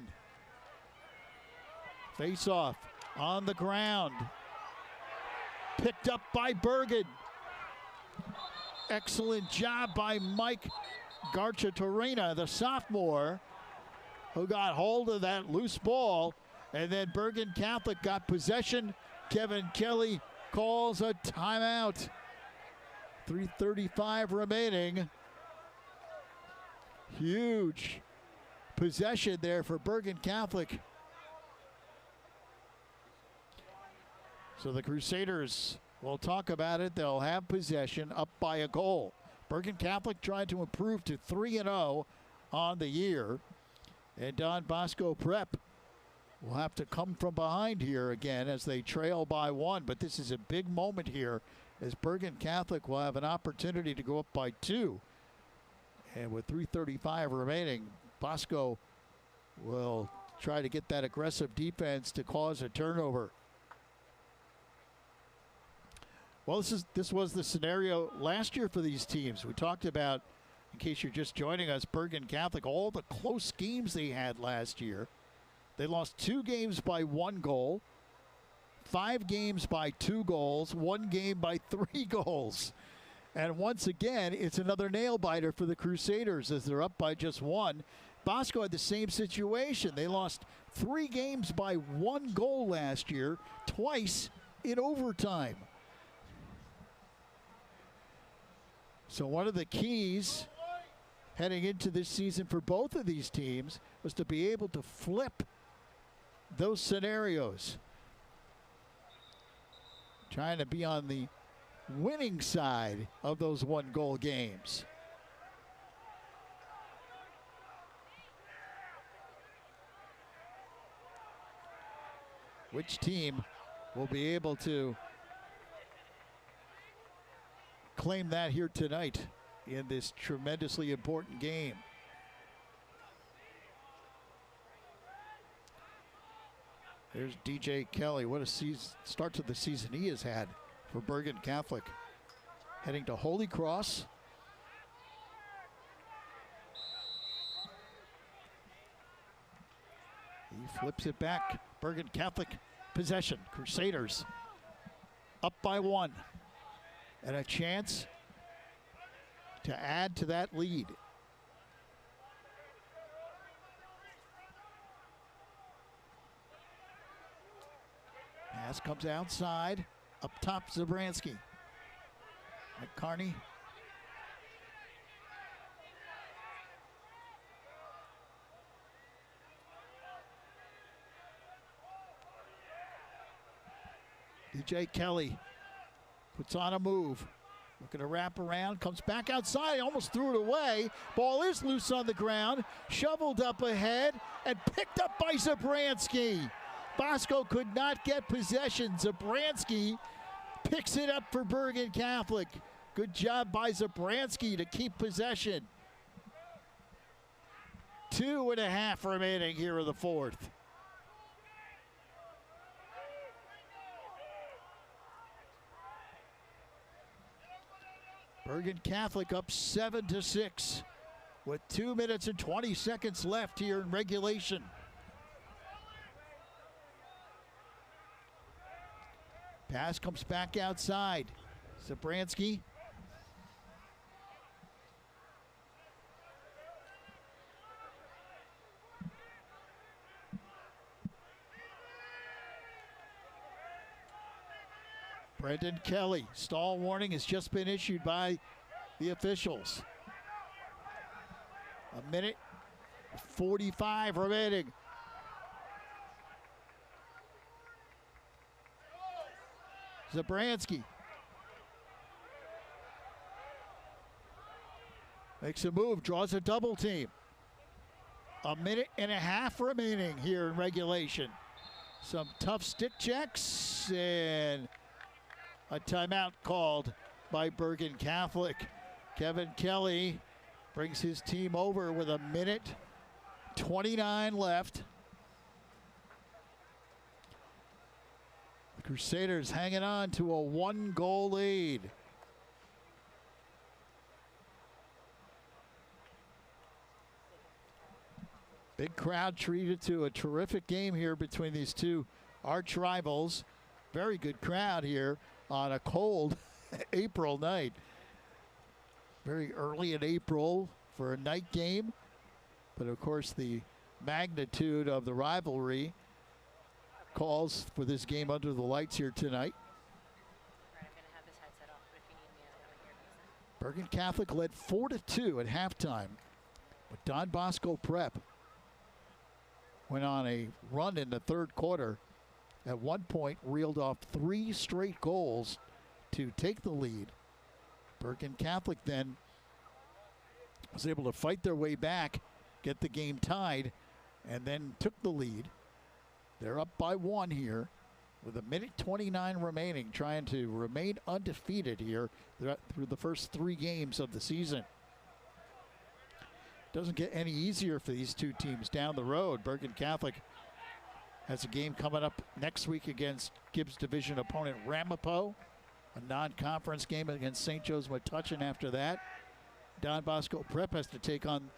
Face-off on the ground. Picked up by Bergen. Excellent job by Mike Garcia-Torena, the sophomore, who got hold of that loose ball, and then Bergen Catholic got possession. Kevin Kelly calls a timeout. 3:35 remaining. Huge possession there for Bergen Catholic. So the Crusaders, we'll talk about it. They'll have possession up by a goal. Bergen Catholic trying to improve to 3-0 on the year. And Don Bosco Prep will have to come from behind here again as they trail by 1. But this is a big moment here, as Bergen Catholic will have an opportunity to go up by 2. And with 3:35 remaining, Bosco will try to get that aggressive defense to cause a turnover. Well, this was the scenario last year for these teams. We talked about, in case you're just joining us, Bergen Catholic, all the close games they had last year. They lost 2 games by 1 goal, 5 games by 2 goals, 1 game by 3 goals. And once again, it's another nail-biter for the Crusaders as they're up by just 1. Bosco had the same situation. They lost 3 games by 1 goal last year, twice in overtime. So one of the keys heading into this season for both of these teams was to be able to flip those scenarios. Trying to be on the winning side of those 1-goal games. Which team will be able to claim that here tonight in this tremendously important game? There's DJ Kelly. What a start to the season he has had for Bergen Catholic. heading to Holy Cross. He flips it back. Bergen Catholic possession. Crusaders up by 1. And a chance to add to that lead. Pass comes outside. Up top, Zabransky. McCarney. DJ Kelly puts on a move. Looking to wrap around, comes back outside, almost threw it away. Ball is loose on the ground, shoveled up ahead, and picked up by Zabransky. Bosco could not get possession. Zabransky picks it up for Bergen Catholic. Good job by Zabransky to keep possession. 2.5 remaining here in the fourth. Bergen Catholic up 7-6 with 2 minutes and 20 seconds left here in regulation. Pass comes back outside. Zabransky. Brendan Kelly, stall warning has just been issued by the officials. 1:45 remaining. Zabransky makes a move, draws a double team. 1.5 remaining here in regulation. Some tough stick checks and a timeout called by Bergen Catholic. Kevin Kelly brings his team over with 1:29 left. The Crusaders hanging on to a 1-goal lead. Big crowd treated to a terrific game here between these two arch rivals. Very good crowd here on a cold April night. Very early in April for a night game. But of course the magnitude of the rivalry calls for this game under the lights here tonight. Bergen Catholic led 4-2 at halftime. But Don Bosco Prep went on a run in the third quarter. At one point, reeled off 3 straight goals to take the lead. Bergen Catholic then was able to fight their way back, get the game tied, and then took the lead. They're up by 1 here with 1:29 remaining, trying to remain undefeated here through the first 3 games of the season. Doesn't get any easier for these two teams down the road. Bergen Catholic has a game coming up next week against Gibbs Division opponent Ramapo. A non-conference game against St. Joe's Metuchen after that. Don Bosco Prep has to take on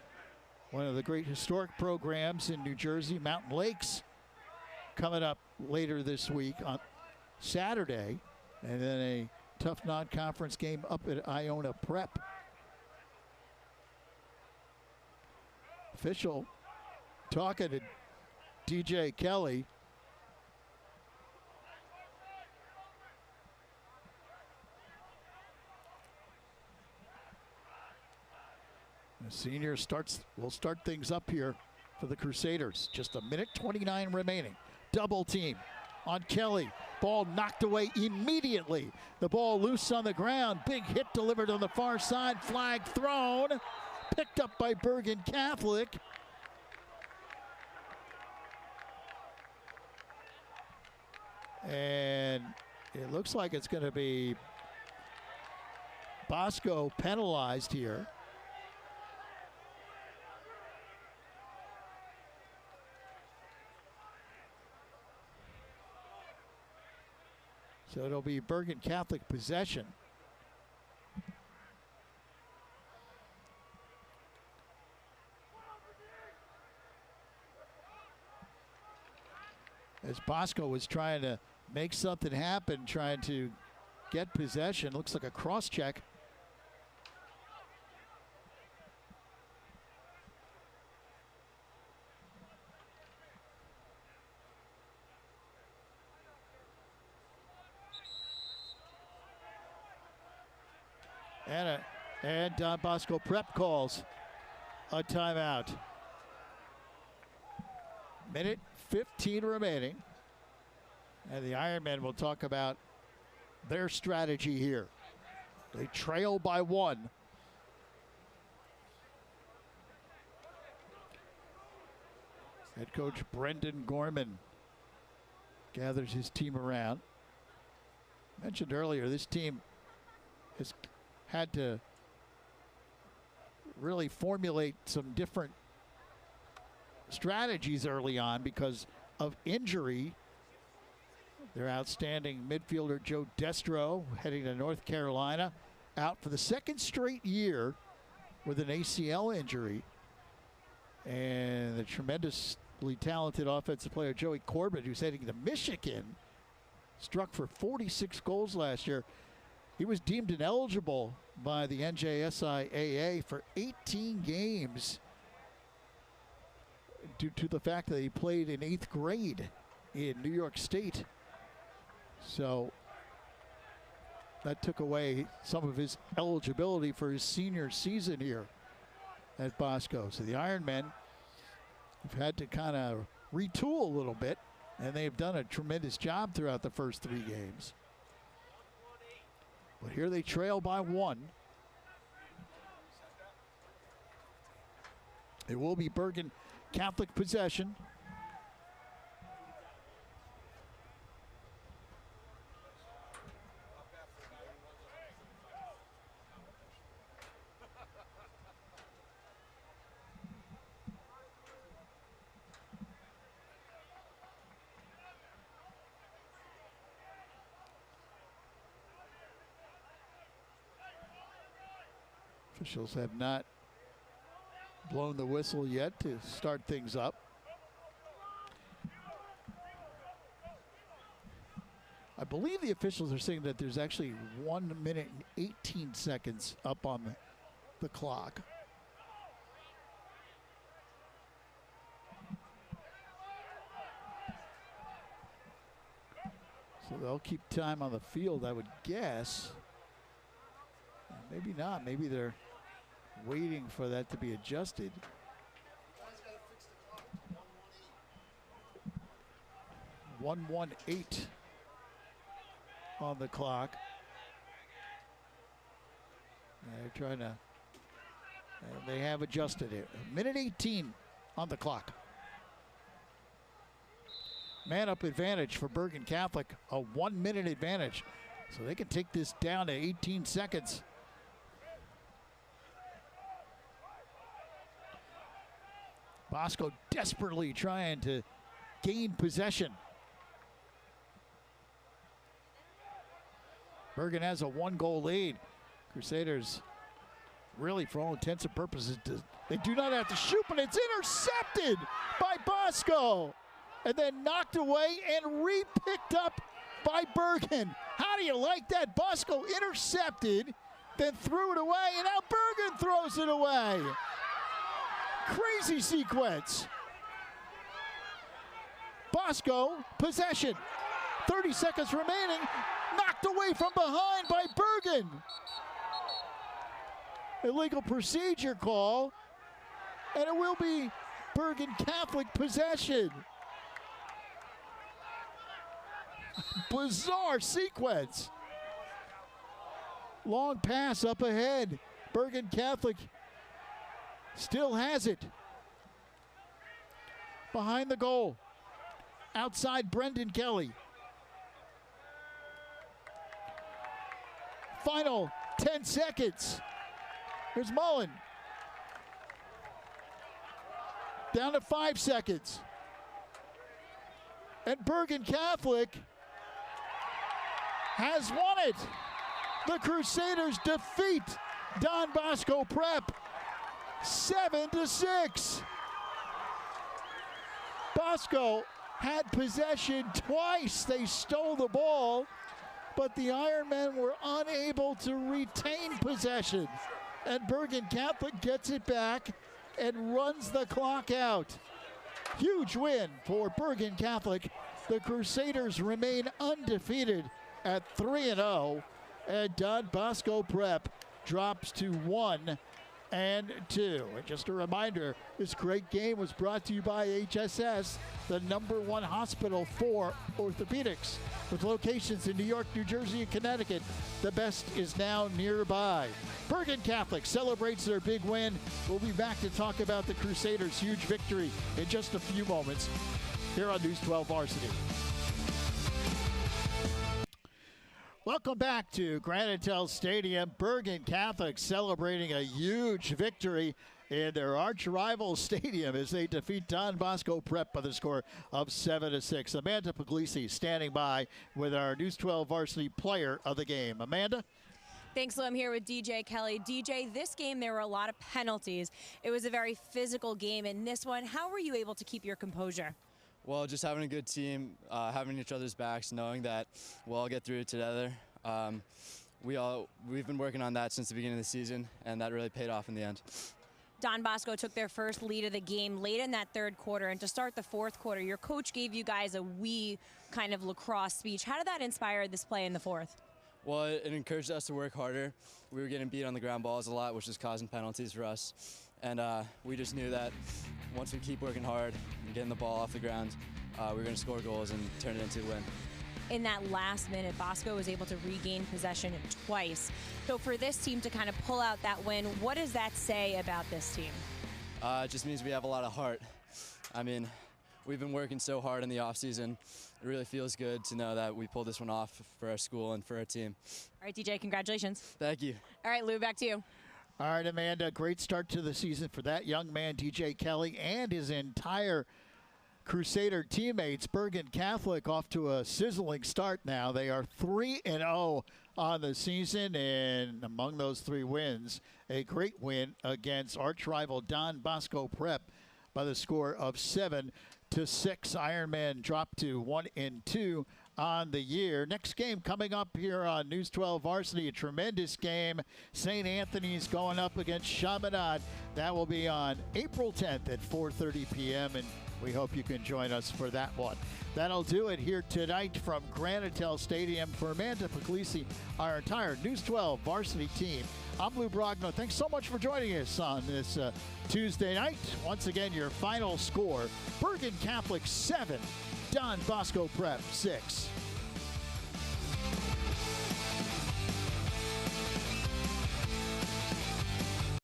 one of the great historic programs in New Jersey, Mountain Lakes, coming up later this week on Saturday. And then a tough non-conference game up at Iona Prep. Official talking to DJ Kelly. The senior will start things up here for the Crusaders. Just 1:29 remaining. Double team on Kelly. Ball knocked away immediately. The ball loose on the ground. Big hit delivered on the far side. Flag thrown. Picked up by Bergen Catholic. And it looks like it's going to be Bosco penalized here. So it'll be Bergen Catholic possession. as Bosco was trying to make something happen, trying to get possession. Looks like a cross check. And Don Bosco Prep calls a timeout. Minute 15 remaining. And the Ironmen will talk about their strategy here. They trail by 1. Head coach Brendan Gorman gathers his team around. Mentioned earlier, this team has had to really formulate some different strategies early on because of injury. Their outstanding midfielder Joe Destro, heading to North Carolina, out for the second straight year with an ACL injury. And the tremendously talented offensive player Joey Corbett, who's heading to Michigan, struck for 46 goals last year. He was deemed ineligible by the NJSIAA for 18 games due to the fact that he played in 8th grade in New York State. So that took away some of his eligibility for his senior season here at Bosco. So the Ironmen have had to kind of retool a little bit, and they've done a tremendous job throughout the first 3 games. But here they trail by 1. It will be Bergen Catholic possession. Officials have not blown the whistle yet to start things up. I believe the officials are saying that there's actually 1 minute and 18 seconds up on the clock. So they'll keep time on the field, I would guess. Maybe not. Maybe they're waiting for that to be adjusted. 1:18 on the clock. They're trying to, they have adjusted it. 1:18 on the clock. Man up advantage for Bergen Catholic, a 1 minute advantage. So they can take this down to 18 seconds. Bosco desperately trying to gain possession. Bergen has a 1-goal lead. Crusaders really, for all intents and purposes, they do not have to shoot, but it's intercepted by Bosco. And then knocked away and re-picked up by Bergen. How do you like that? Bosco intercepted, then threw it away, and now Bergen throws it away. Crazy sequence. Bosco, possession. 30 seconds remaining. Knocked away from behind by Bergen. Illegal procedure call. And it will be Bergen Catholic possession. Bizarre sequence. Long pass up ahead. Bergen Catholic still has it. Behind the goal. Outside Brendan Kelly. Final 10 seconds. Here's Mullen. Down to 5 seconds. And Bergen Catholic has won it. The Crusaders defeat Don Bosco Prep 7-6. Bosco had possession twice. They stole the ball, but the Ironmen were unable to retain possession. And Bergen Catholic gets it back and runs the clock out. Huge win for Bergen Catholic. The Crusaders remain undefeated at 3-0, and Don Bosco Prep drops to 1-2. And just a reminder, this great game was brought to you by HSS, the #1 hospital for orthopedics. With locations in New York, New Jersey, and Connecticut, the best is now nearby. Bergen Catholic celebrates their big win. We'll be back to talk about the Crusaders' huge victory in just a few moments here on News 12 Varsity. Welcome back to Granite Stadium. Bergen Catholic celebrating a huge victory in their arch-rival stadium as they defeat Don Bosco Prep by the score of 7-6. Amanda Puglisi standing by with our News 12 Varsity Player of the Game. Amanda? Thanks, Lou. I'm here with DJ Kelly. DJ, this game, there were a lot of penalties. It was a very physical game. In this one, how were you able to keep your composure? Well, just having a good team, having each other's backs, knowing that we'll all get through it together. We've been working on that since the beginning of the season, and that really paid off in the end. Don Bosco took their first lead of the game late in that third quarter, and to start the fourth quarter, your coach gave you guys a wee kind of lacrosse speech. How did that inspire this play in the fourth? Well, it encouraged us to work harder. We were getting beat on the ground balls a lot, which was causing penalties for us. And we just knew that once we keep working hard and getting the ball off the ground, we were going to score goals and turn it into a win. In that last minute, Bosco was able to regain possession twice. So for this team to kind of pull out that win, what does that say about this team? It just means we have a lot of heart. I mean, we've been working so hard in the offseason. It really feels good to know that we pulled this one off for our school and for our team. All right, DJ, congratulations. Thank you. All right, Lou, back to you. All right, Amanda, great start to the season for that young man, DJ Kelly, and his entire Crusader teammates. Bergen Catholic off to a sizzling start now. They are 3-0 on the season, and among those 3 wins, a great win against arch-rival Don Bosco Prep by the score of 7-6. Ironmen dropped to 1-2 on the year. Next game coming up here on News 12 Varsity, a tremendous game. St. Anthony's going up against Chaminade. That will be on April 10th at 4:30 p.m., and we hope you can join us for that one. That'll do it here tonight from Granite Stadium. For Amanda Puglisi, our entire News 12 Varsity team, I'm Lou Brogno. Thanks so much for joining us on this Tuesday night. Once again, your final score, Bergen Catholic 7, Don Bosco Prep 6.